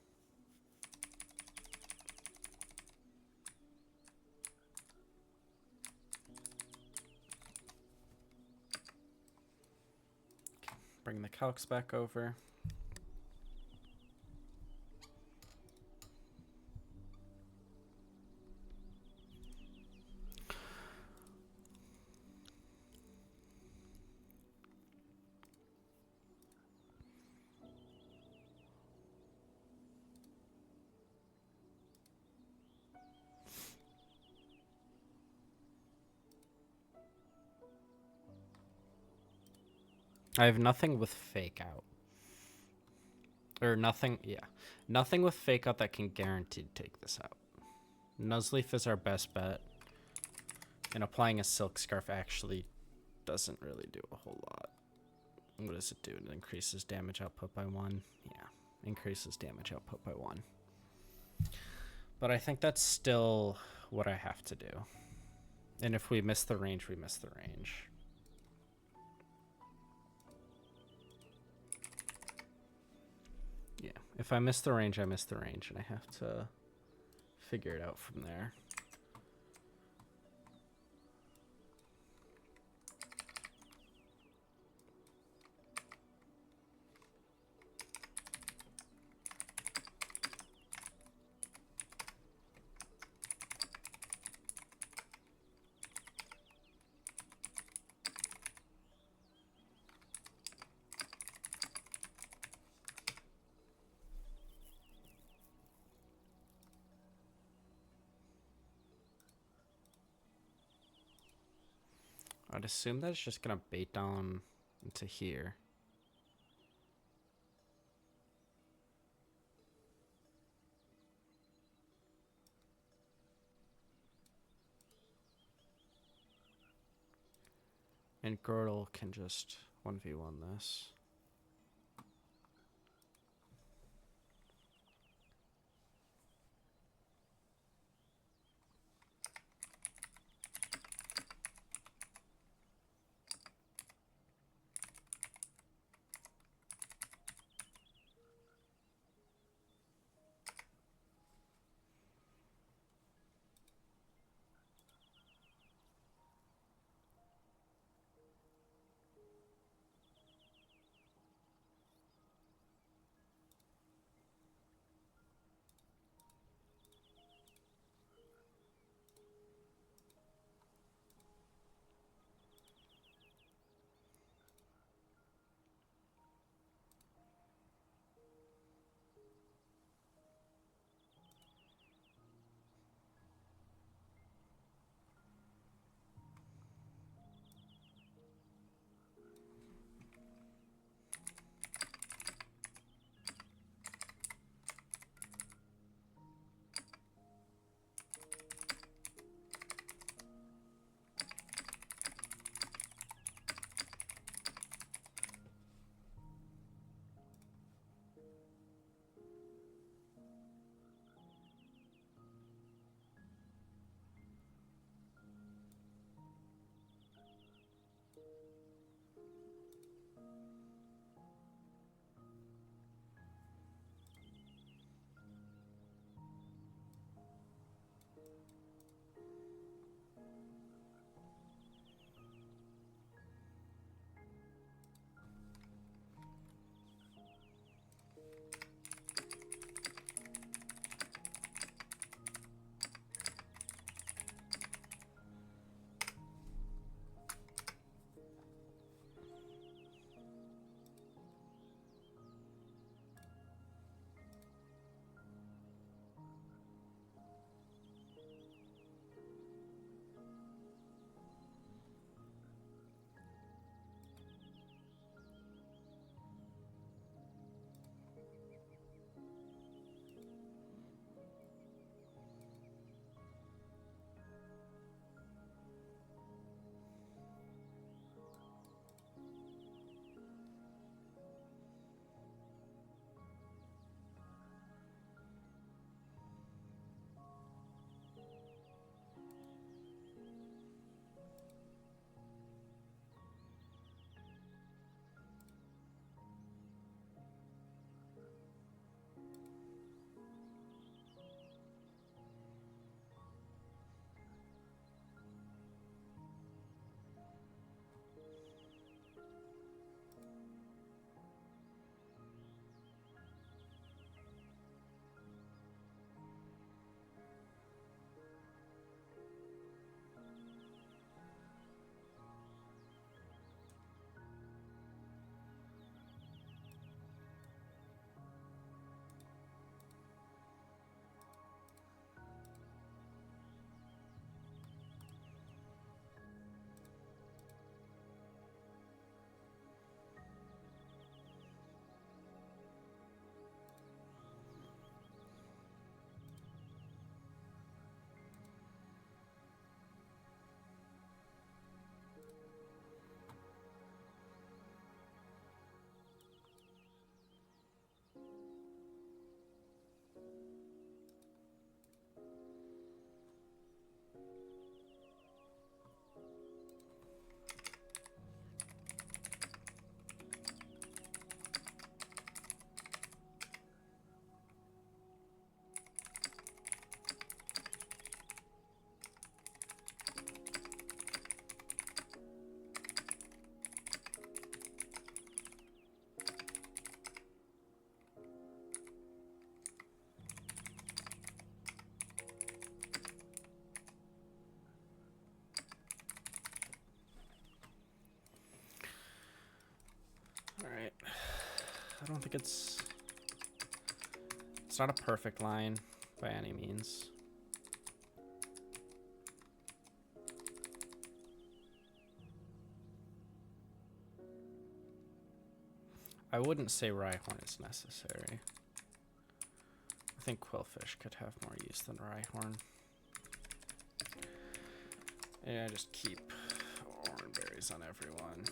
Okay, bring the Calcs back over. I have nothing with Fake Out. Or nothing, yeah. Nothing with Fake Out that can guaranteed take this out. Nuzleaf is our best bet. And applying a Silk Scarf actually doesn't really do a whole lot. What does it do? It increases damage output by 1. Yeah, increases damage output by 1. But I think that's still what I have to do. And if we miss the range, we miss the range. Yeah, if I miss the range, I miss the range, and I have to figure it out from there. I'd assume that it's just gonna bait down into here. And Girdle can just 1v1 this. Alright. I don't think it's not a perfect line by any means. I wouldn't say Rhyhorn is necessary. I think Quillfish could have more use than Rhyhorn. Yeah, just keep orange berries on everyone.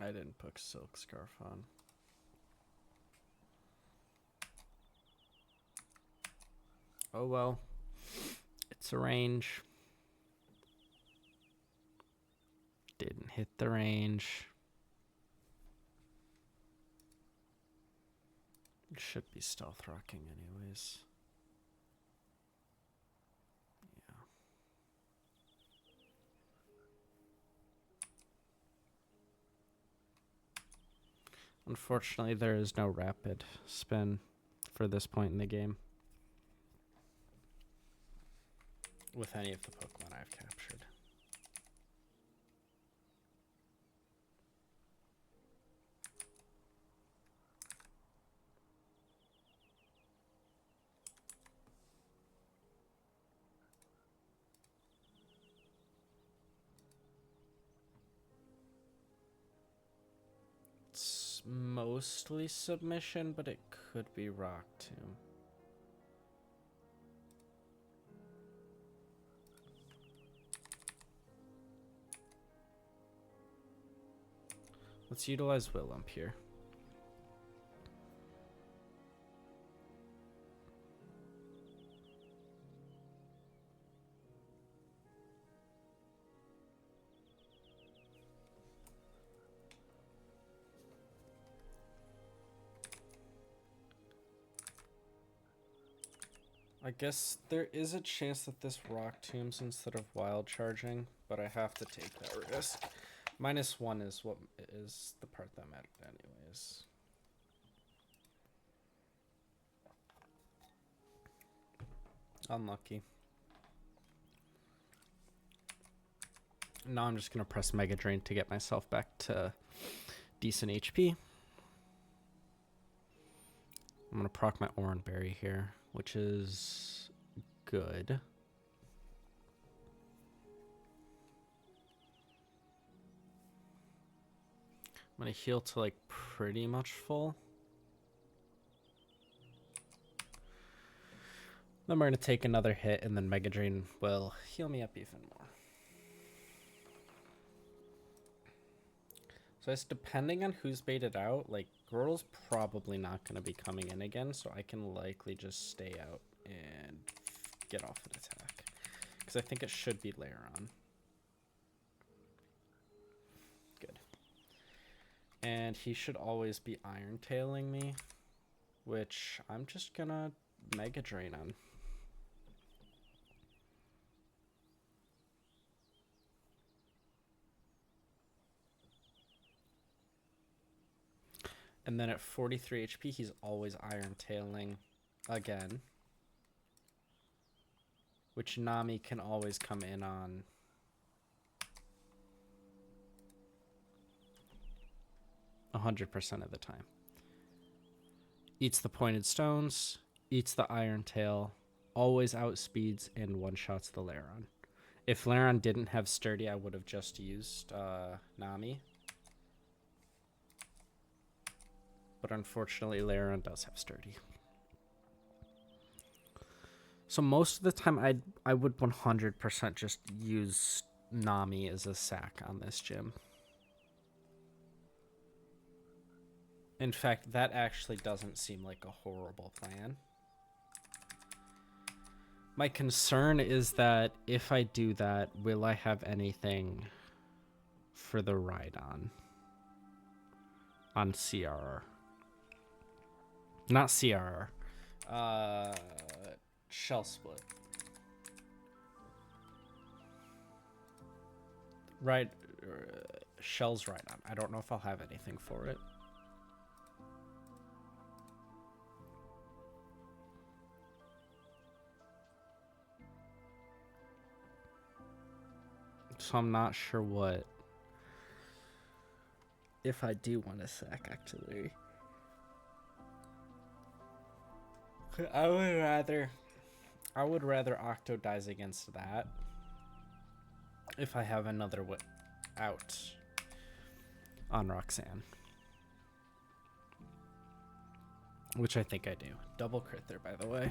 I didn't put Silk Scarf on. Oh well. It's a range. Didn't hit the range. It should be stealth rocking anyways. Yeah. Unfortunately, there is no rapid spin for this point in the game with any of the Pokemon I've captured. It's mostly submission, but it could be rock too. Let's utilize Willump here. I guess there is a chance that this rock tombs instead of wild charging, but I have to take that risk. -1 is what is the part that mattered anyways. Unlucky. Now I'm just going to press Mega Drain to get myself back to decent HP. I'm going to proc my Oran Berry here, which is good. I'm going to heal to like pretty much full. Then we're going to take another hit, and then Mega Drain will heal me up even more. So it's depending on who's baited out. Like, Grotl's probably not going to be coming in again, so I can likely just stay out and get off an attack. Because I think it should be Lairon. Good. And he should always be Iron Tailing me, which I'm just going to Mega Drain on. And then at 43 HP, he's always Iron Tailing again. Which Nami can always come in on. %100 of the time. Eats the pointed stones, eats the Iron Tail, always outspeeds and one-shots the Lairon. If Lairon didn't have Sturdy, I would have just used Nami. But unfortunately, Lairon does have Sturdy. So most of the time, I would 100% just use Nami as a sack on this gym. In fact, that actually doesn't seem like a horrible plan. My concern is that if I do that, will I have anything for the Rhydon on CRR? Not CRR. Shell split. Right. Shell's right on. I don't know if I'll have anything for it. So I'm not sure what. If I do want a sack, actually. I would rather Octo dies against that if I have another out on Roxanne. Which I think I do. Double crit there, by the way.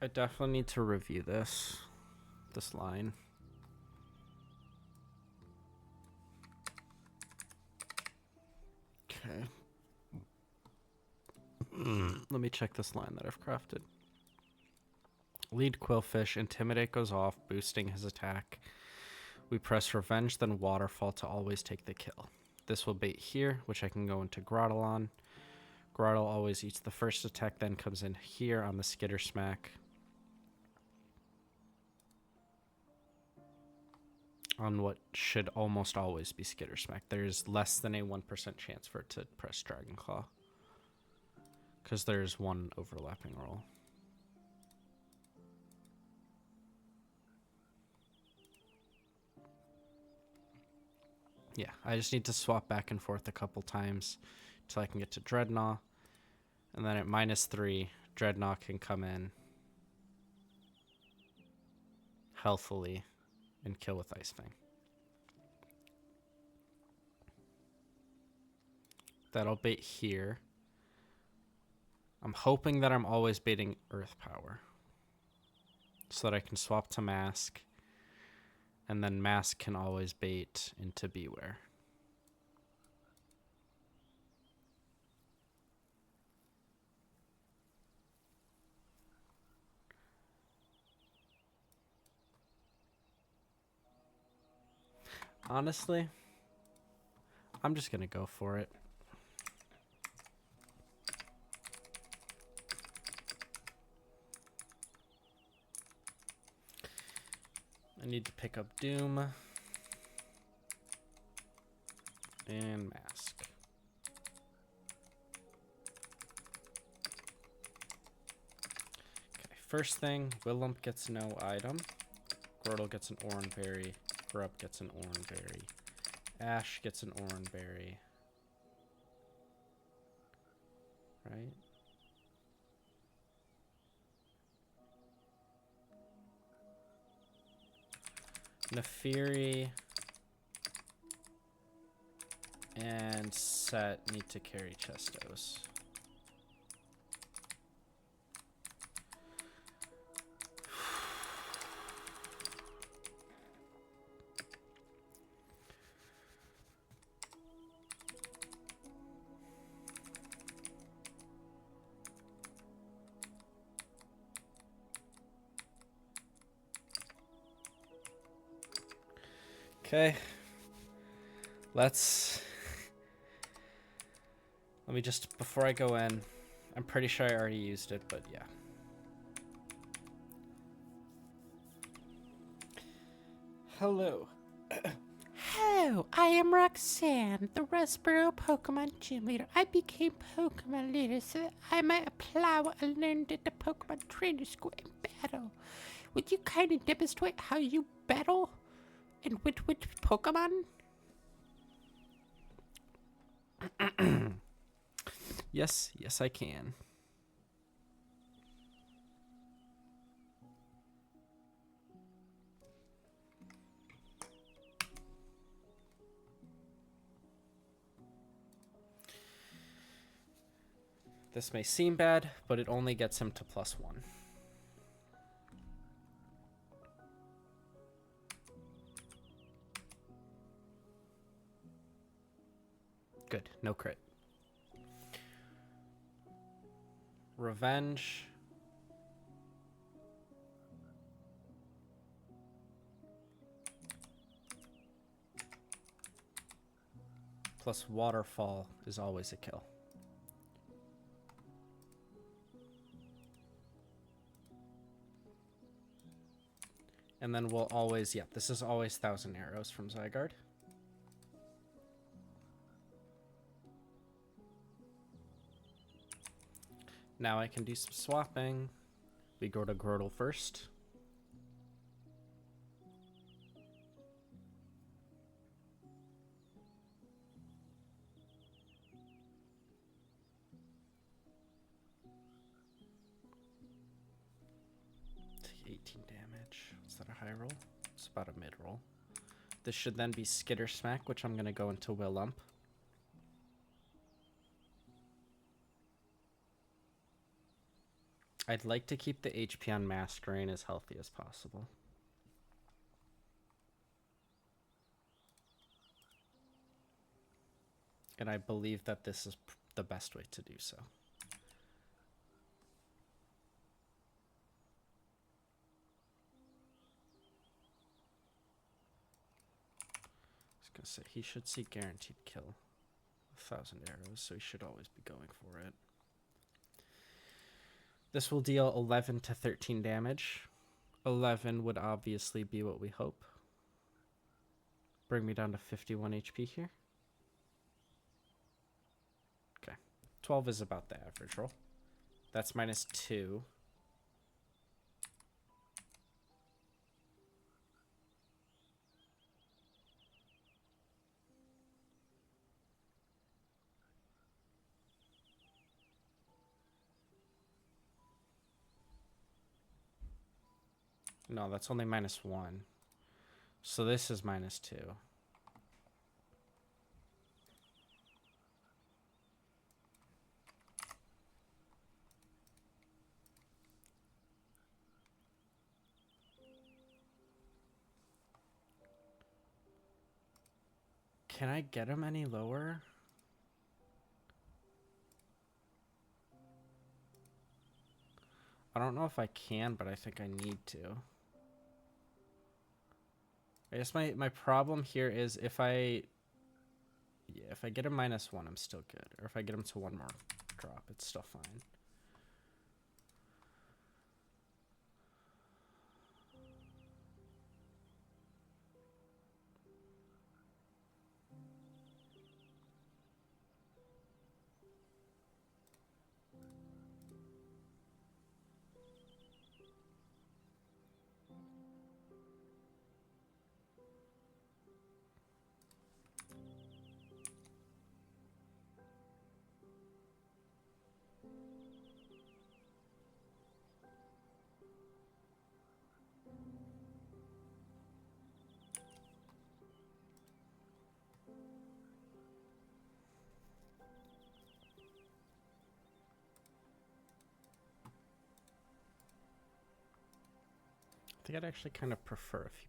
I definitely need to review this line. Okay. Let me check this line that I've crafted. Lead Quillfish, Intimidate goes off, boosting his attack. We press Revenge, then Waterfall to always take the kill. This will bait here, which I can go into Grottle on. Grottle always eats the first attack, then comes in here on the Skitter Smack. On what should almost always be Skitter Smack. There's less than a 1% chance for it to press Dragon Claw, because there's one overlapping roll. Yeah, I just need to swap back and forth a couple times until I can get to Dreadnought. And then at -3, Dreadnought can come in healthily and kill with Ice Fang. That'll bait here. I'm hoping that I'm always baiting Earth Power so that I can swap to Mask, and then Mask can always bait into Beware. Honestly, I'm just gonna go for it. I need to pick up Doom and Mask. Okay, first thing, Willump gets no item. Grotle gets an Oranberry. Grub gets an Oranberry. Ash gets an Oranberry. Right? Nefiri and Set need to carry Chestos. Okay, let me just, before I go in, I'm pretty sure I already used it, but yeah. Hello. Hello, I am Roxanne, the Rustboro Pokemon Gym Leader. I became Pokemon Leader so that I might apply what I learned at the Pokemon Trainer School in battle. Would you kindly demonstrate how you battle? And which Pokemon? Yes, I can. This may seem bad, but it only gets him to +1. Good, no crit. Revenge. Plus waterfall is always a kill. And then we'll always, yeah, this is always 1,000 arrows from Zygarde. Now I can do some swapping. We go to Grotle first. Take 18 damage. Is that a high roll? It's about a mid roll. This should then be Skitter Smack, which I'm going to go into Willump. I'd like to keep the HP on Masquerain as healthy as possible. And I believe that this is the best way to do so. I was gonna say, he should see guaranteed kill. 1,000 arrows, so he should always be going for it. This will deal 11 to 13 damage. 11 would obviously be what we hope. Bring me down to 51 HP here. Okay. 12 is about the average roll. That's -2. No, that's only -1. So this is -2. Can I get him any lower? I don't know if I can, but I think I need to. I guess my problem here is if I get him -1, I'm still good. Or if I get him to 1 more drop, it's still fine. I think I'd actually kind of prefer if you...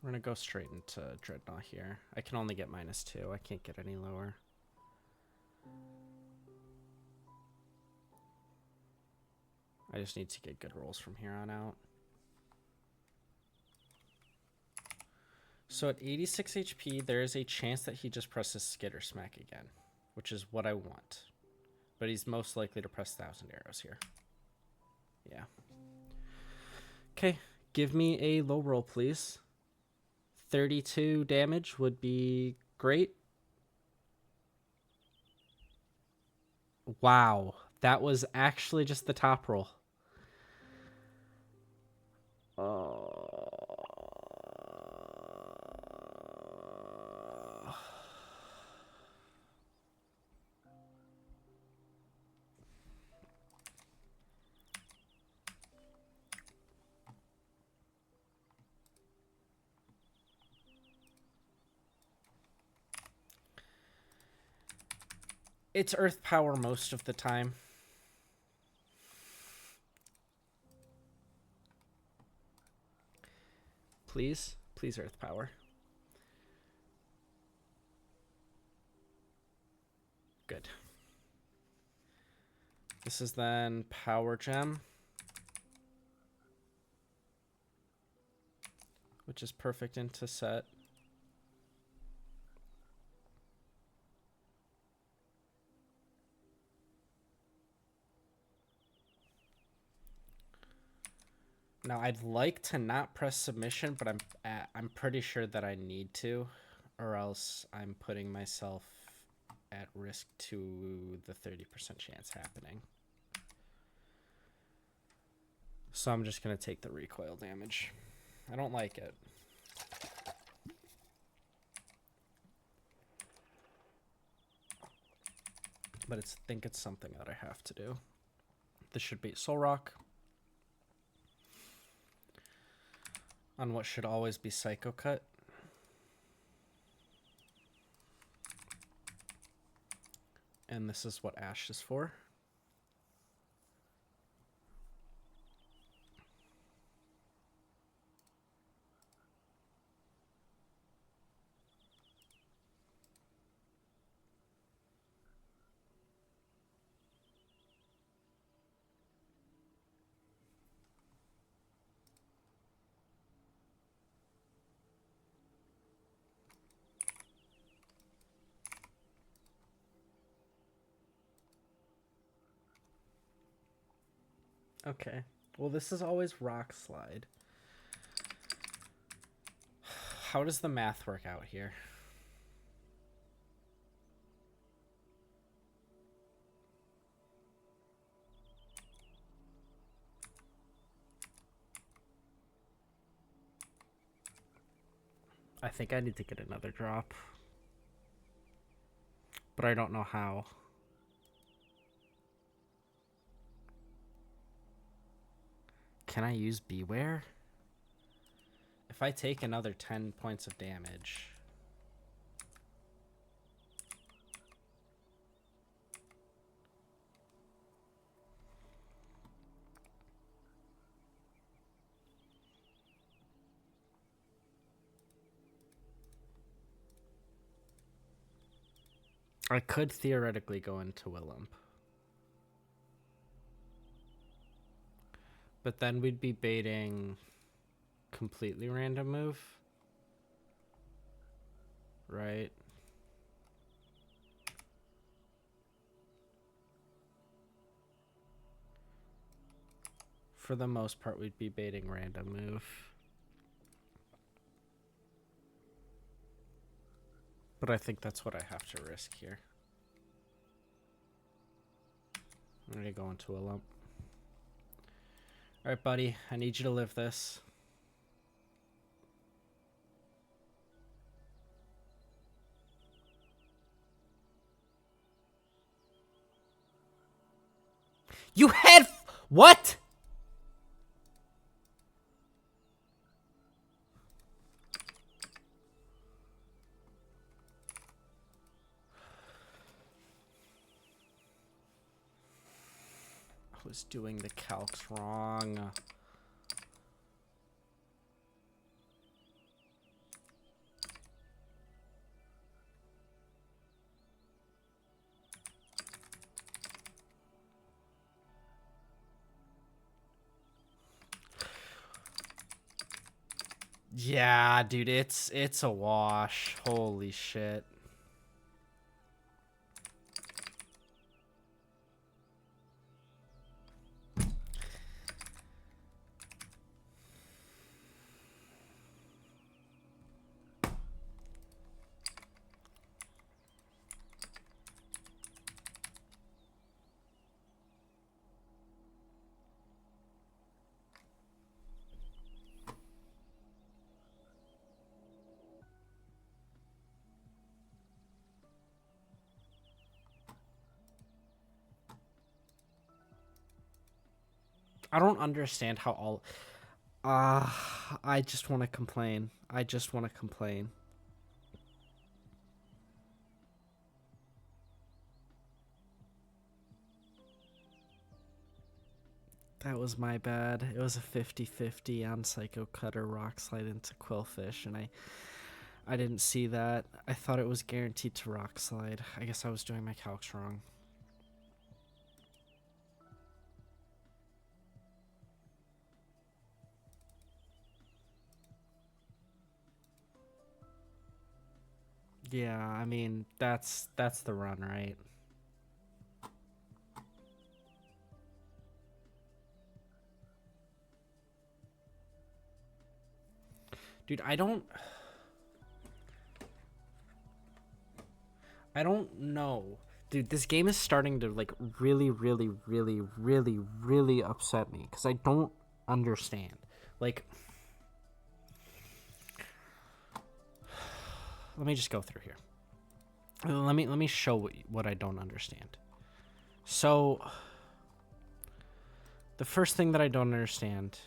We're going to go straight into Dreadnought here. I can only get -2. I can't get any lower. I just need to get good rolls from here on out. So at 86 HP, there is a chance that he just presses Skitter Smack again, which is what I want. But he's most likely to press 1,000 arrows here. Yeah. Okay, give me a low roll, please. 32 damage would be great. Wow, that was actually just the top roll. It's earth power most of the time. Please? Please earth power. Good. This is then power gem, which is perfect into set. Now I'd like to not press submission, but I'm pretty sure that I need to, or else I'm putting myself at risk to the 30% chance happening. So I'm just gonna take the recoil damage. I don't like it. But I think it's something that I have to do. This should be Soul Rock. On what should always be Psycho Cut. And this is what Ash is for. Okay. Well, this is always Rock Slide. How does the math work out here? I think I need to get another drop. But I don't know how. Can I use Beware? If I take another 10 points of damage... I could theoretically go into Willump. But then we'd be baiting completely random move. Right? For the most part, we'd be baiting random move. But I think that's what I have to risk here. I'm gonna go into a lump. Alright, buddy. I need you to live this. You had... What? I was doing the calcs wrong. Yeah, dude, it's a wash. Holy shit. I don't understand how all... I just want to complain. I just want to complain. That was my bad. It was a 50-50 on Psycho Cutter Rock Slide into Quillfish, and I didn't see that. I thought it was guaranteed to Rock Slide. I guess I was doing my calcs wrong. Yeah, I mean, that's the run, right? Dude, I don't know. Dude, this game is starting to like really upset me cuz I don't understand. Like, let me just go through here. Let me show what I don't understand. So, the first thing that I don't understand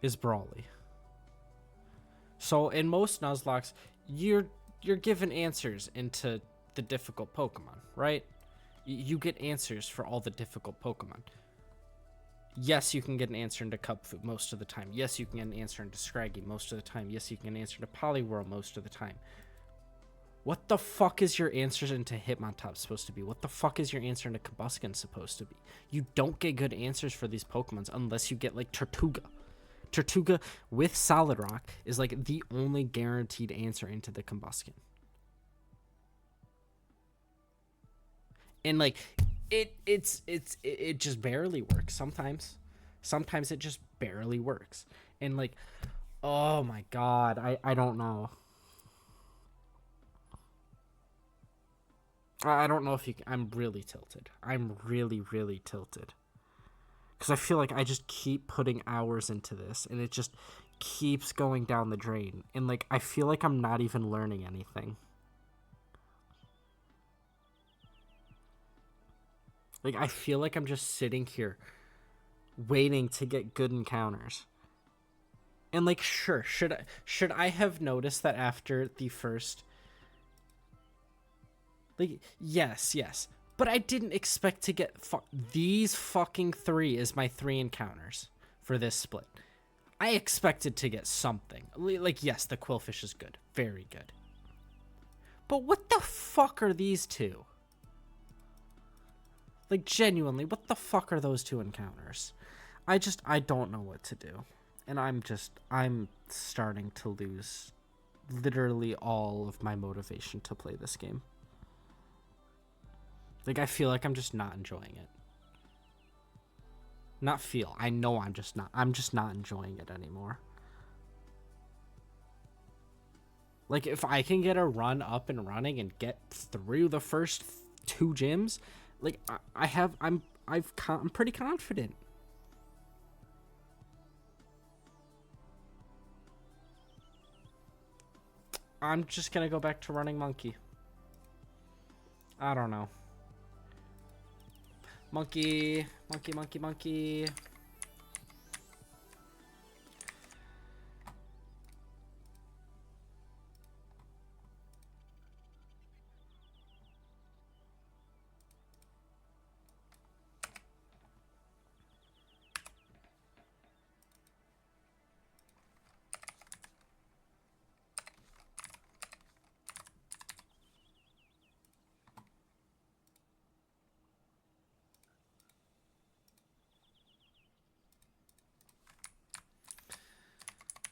is Brawly. So in most Nuzlocks, you're given answers into the difficult Pokemon, right? You get answers for all the difficult Pokemon. Yes, you can get an answer into Cubfu most of the time. Yes, you can get an answer into Scraggy most of the time. Yes, you can get an answer into Poliwhirl most of the time. What the fuck is your answers into Hitmontop supposed to be? What the fuck is your answer into Combusken supposed to be? You don't get good answers for these Pokemons unless you get like Tortuga. Tortuga with Solid Rock is like the only guaranteed answer into the Combusken. And like it just barely works sometimes. Sometimes it just barely works. And like, oh my god, I don't know. I don't know if you can, I'm really tilted. I'm really tilted. Because I feel like I just keep putting hours into this and it just keeps going down the drain. And like, I feel like I'm not even learning anything. Like, I feel like I'm just sitting here waiting to get good encounters. And like, sure, should I have noticed that after the first, like, yes. But I didn't expect to get these fucking 3 is my 3 encounters for this split. I expected to get something. Like, yes, the Quillfish is good. Very good. But what the fuck are these 2? Like, genuinely, what the fuck are those 2 encounters? I don't know what to do. And I'm starting to lose literally all of my motivation to play this game. Like, I feel like I'm just not enjoying it. Not feel. I know I'm just not enjoying it anymore. Like, if I can get a run up and running and get through the first 2 gyms, like, I'm pretty confident. I'm just gonna go back to running monkey. I don't know. Monkey.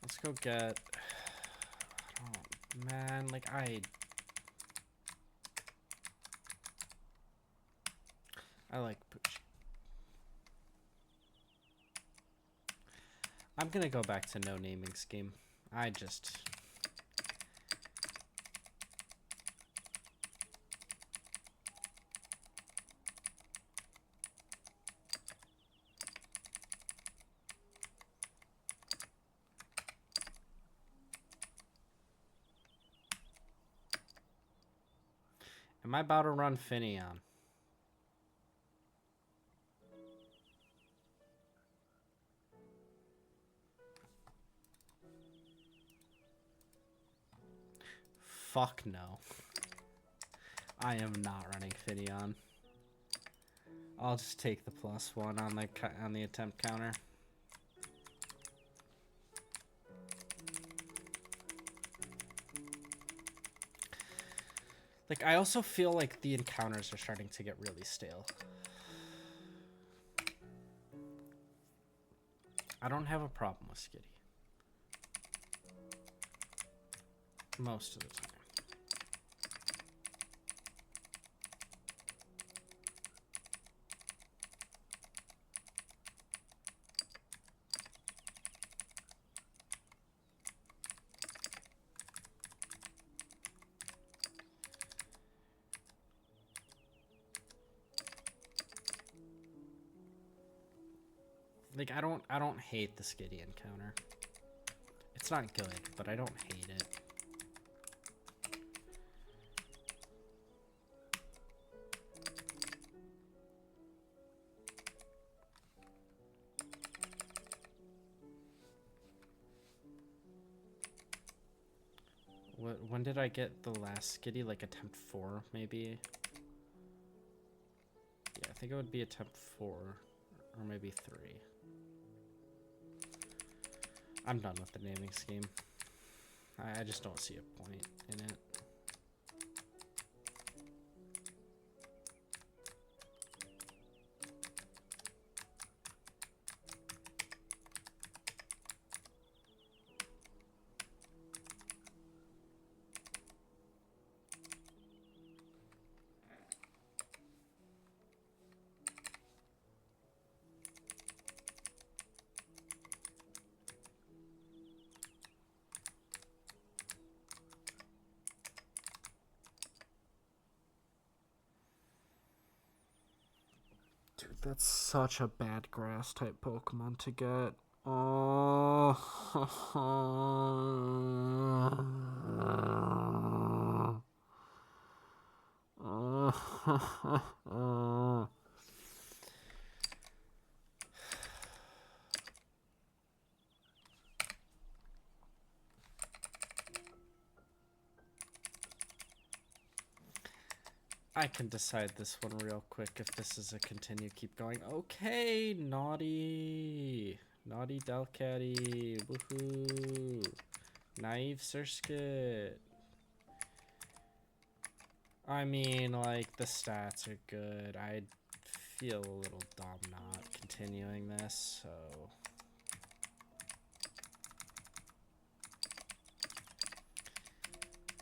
Let's go get... Oh, man, like, I like Pooch. I'm gonna go back to no naming scheme. Am I about to run Finneon? Fuck no. I am not running Finneon. I'll just take the +1 on the attempt counter. Like, I also feel like the encounters are starting to get really stale. I don't have a problem with Skitty. Most of the time. Like, I don't hate the Skitty encounter. It's not good, but I don't hate it. When did I get the last Skitty? Like attempt 4, maybe? Yeah, I think it would be attempt 4, or maybe 3. I'm done with the naming scheme. I just don't see a point in it. Dude, that's such a bad grass type Pokemon to get. Oh. I can decide this one real quick if this is a continue, keep going. Okay, naughty. Naughty Delcatty. Woohoo. Naive Surskit. I mean, like, the stats are good. I feel a little dumb not continuing this, so...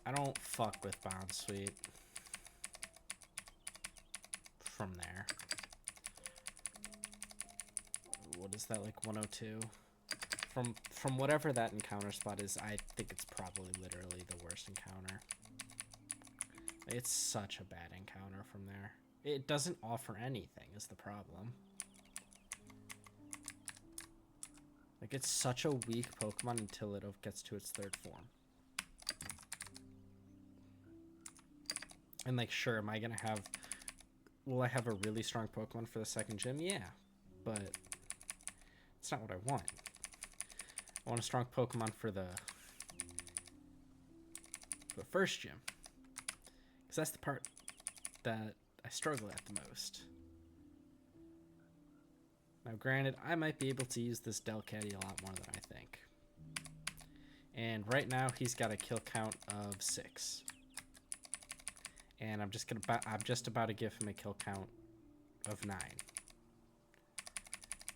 I don't fuck with Bound Sweet. From there. What is that, like 102? From whatever that encounter spot is, I think it's probably literally the worst encounter. It's such a bad encounter from there. It doesn't offer anything is the problem. Like, it's such a weak Pokemon until it gets to its 3rd form. And like, sure, am I gonna have... Will I have a really strong Pokemon for the 2nd gym? Yeah, but it's not what I want. I want a strong Pokemon for the 1st gym. Because that's the part that I struggle at the most. Now, granted, I might be able to use this Delcatty a lot more than I think. And right now, he's got a kill count of 6. And I'm just about to give him a kill count of 9.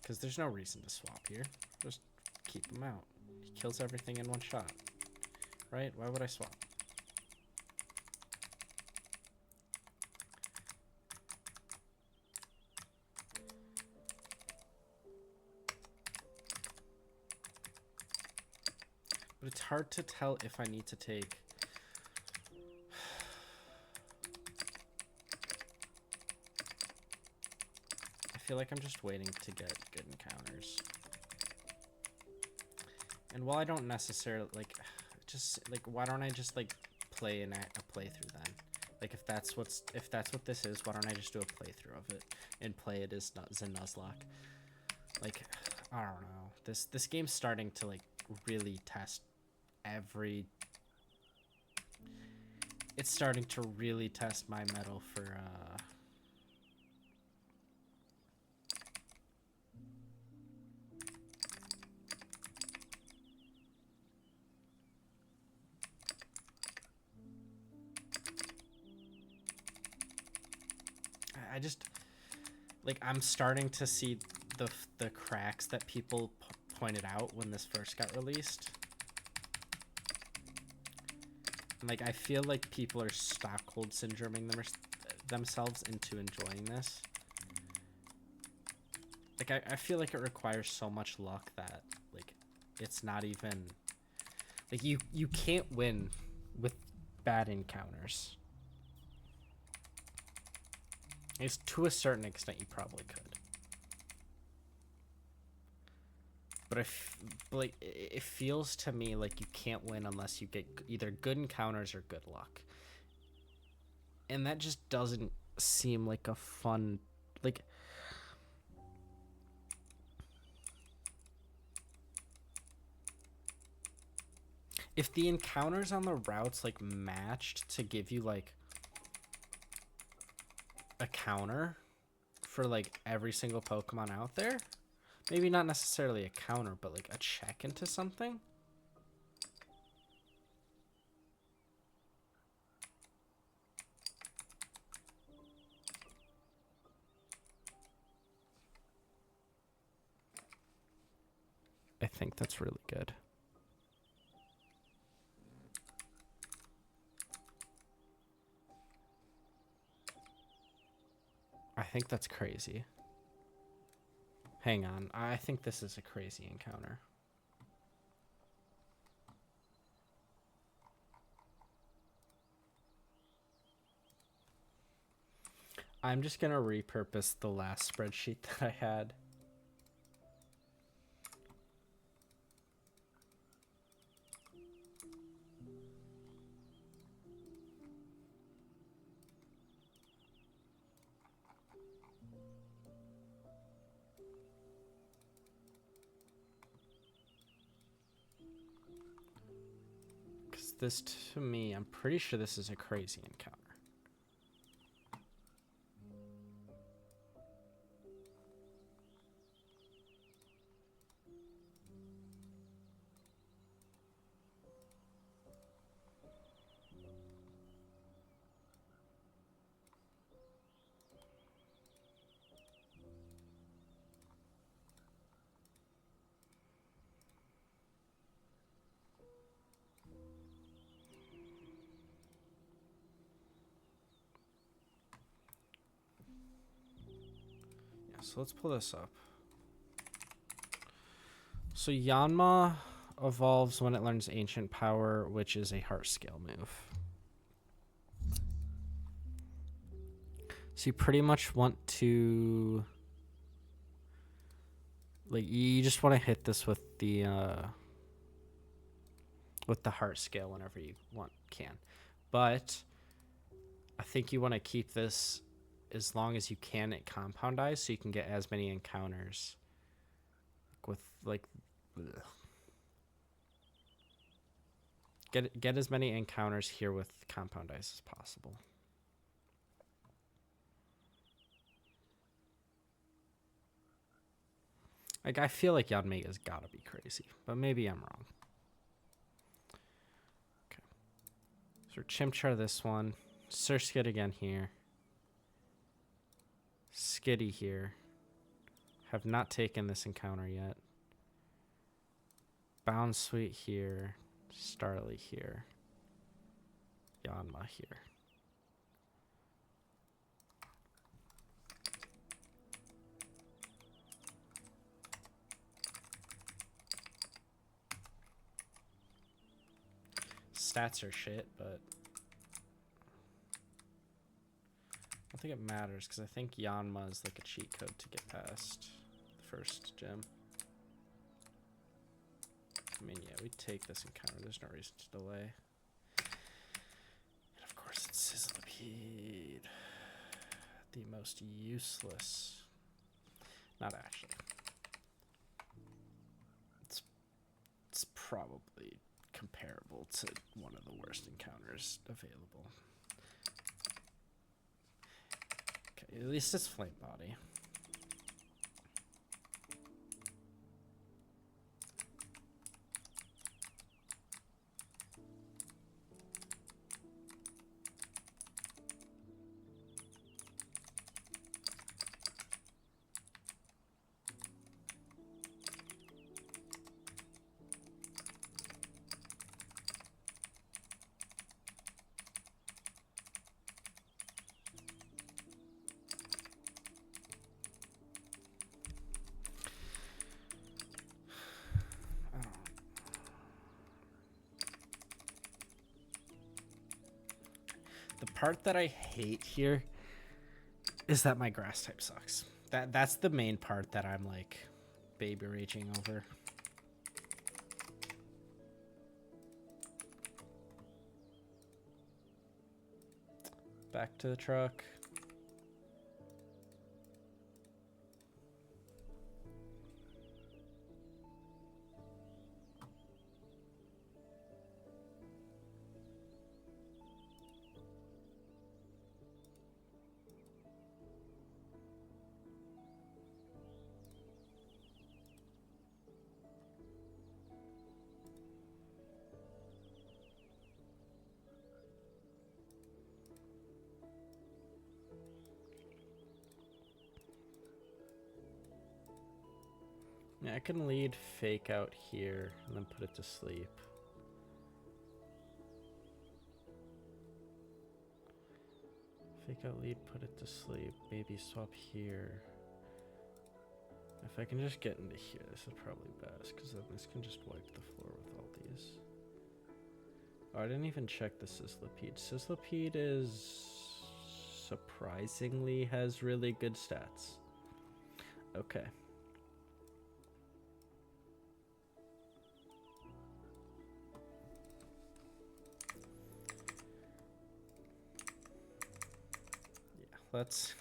Because there's no reason to swap here. Just keep him out. He kills everything in one shot. Right? Why would I swap? But it's hard to tell if I need to take... I feel like I'm just waiting to get good encounters. And while I don't necessarily, like, just, like, why don't I just, like, play a playthrough then? Like, if that's what this is, why don't I just do a playthrough of it and play it as Nuzlocke? Like, I don't know. This game's starting to, like, really test it's starting to really test my mettle for just like I'm starting to see the cracks that people pointed out when this first got released. And, like, I feel like people are Stockholm syndroming themselves into enjoying this. Like, I feel like it requires so much luck that, like, it's not even... Like, you can't win with bad encounters. It's to a certain extent you probably could. But like, it feels to me like you can't win unless you get either good encounters or good luck. And that just doesn't seem like a fun... Like... If the encounters on the routes, like, matched to give you, like, a counter for, like, every single Pokemon out there, maybe not necessarily a counter, but, like, a check into something. I think that's really good. I think that's crazy. Hang on. I think this is a crazy encounter. I'm just going to repurpose the last spreadsheet that I had. Because this, to me, I'm pretty sure this is a crazy encounter. So let's pull this up. So Yanma evolves when it learns Ancient Power, which is a heart scale move. So you pretty much want to... Like, you just want to hit this with the heart scale whenever you can. But I think you want to keep this as long as you can at Compound Eyes, so you can get as many encounters with, like, get as many encounters here with Compound Eyes as possible. Like, I feel like Yanmega's gotta be crazy, but maybe I'm wrong. Okay. So Chimchar this one. Surskit again here. Skitty here. Have not taken this encounter yet. Bounsweet here. Starly here. Yanma here. Stats are shit, but I don't think it matters because I think Yanma is like a cheat code to get past the first gym. I mean, yeah, we take this encounter. There's no reason to delay. And of course, it's Sizzlipede. The most useless. Not actually. It's probably comparable to one of the worst encounters available. Okay, at least it's Flame Body. The part that I hate here is that my grass type sucks. That's the main part that I'm like baby raging over. Back to the truck. Yeah, I can lead fake out here and then put it to sleep. Fake out lead, put it to sleep. Maybe swap here. If I can just get into here, this is probably best, because then this can just wipe the floor with all these. Oh, I didn't even check the Sizzlipede. Sizzlipede is surprisingly has really good stats. Okay. Yeah, let's...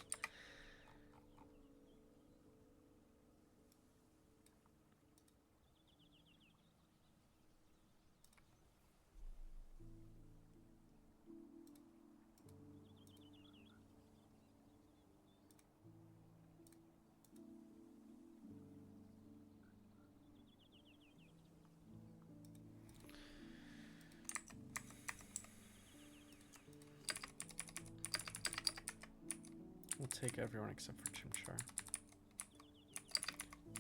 We'll take everyone except for Chimchar.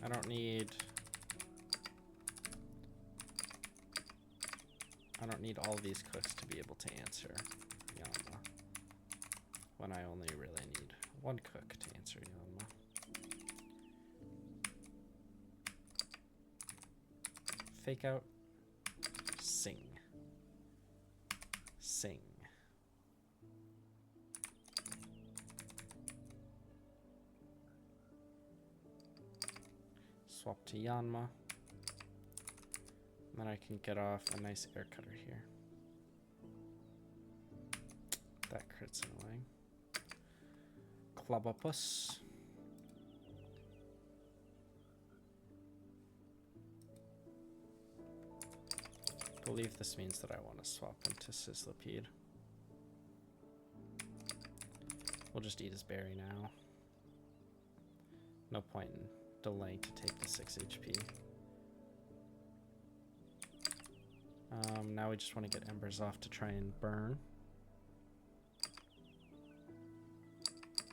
I don't need all these cooks to be able to answer Yanma. When I only really need one cook to answer Yanma. Fake out. Sing. Sing. Swap to Yanma. Then I can get off a nice air cutter here. That crit's annoying. Clubopus. I believe this means that I want to swap into Sizzlipede. We'll just eat his berry now. No point in delaying to take the 6 HP. Now we just want to get embers off to try and burn.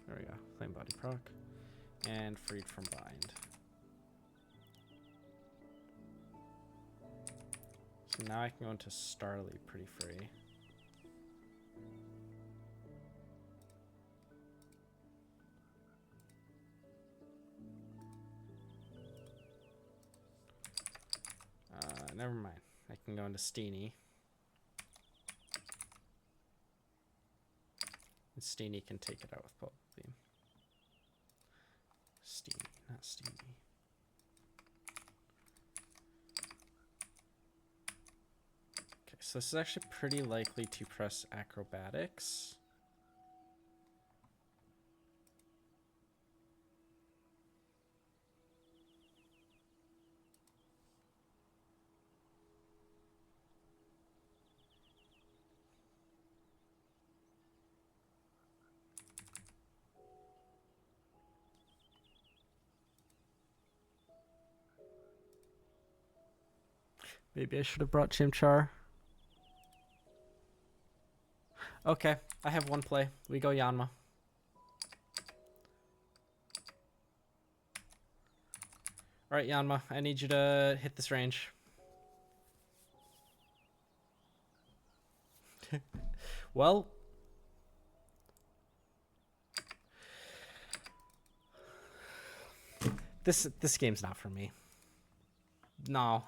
There we go. Flame body proc. And freed from bind. So now I can go into Starly pretty free. Never mind. I can go into Steenie. And Steenie can take it out with Pulp Beam. Steenie, not Steenie. Okay, so this is actually pretty likely to press Acrobatics. Maybe I should have brought Chimchar. Okay, I have one play. We go Yanma. Alright, Yanma, I need you to hit this range. Well... This game's not for me. No.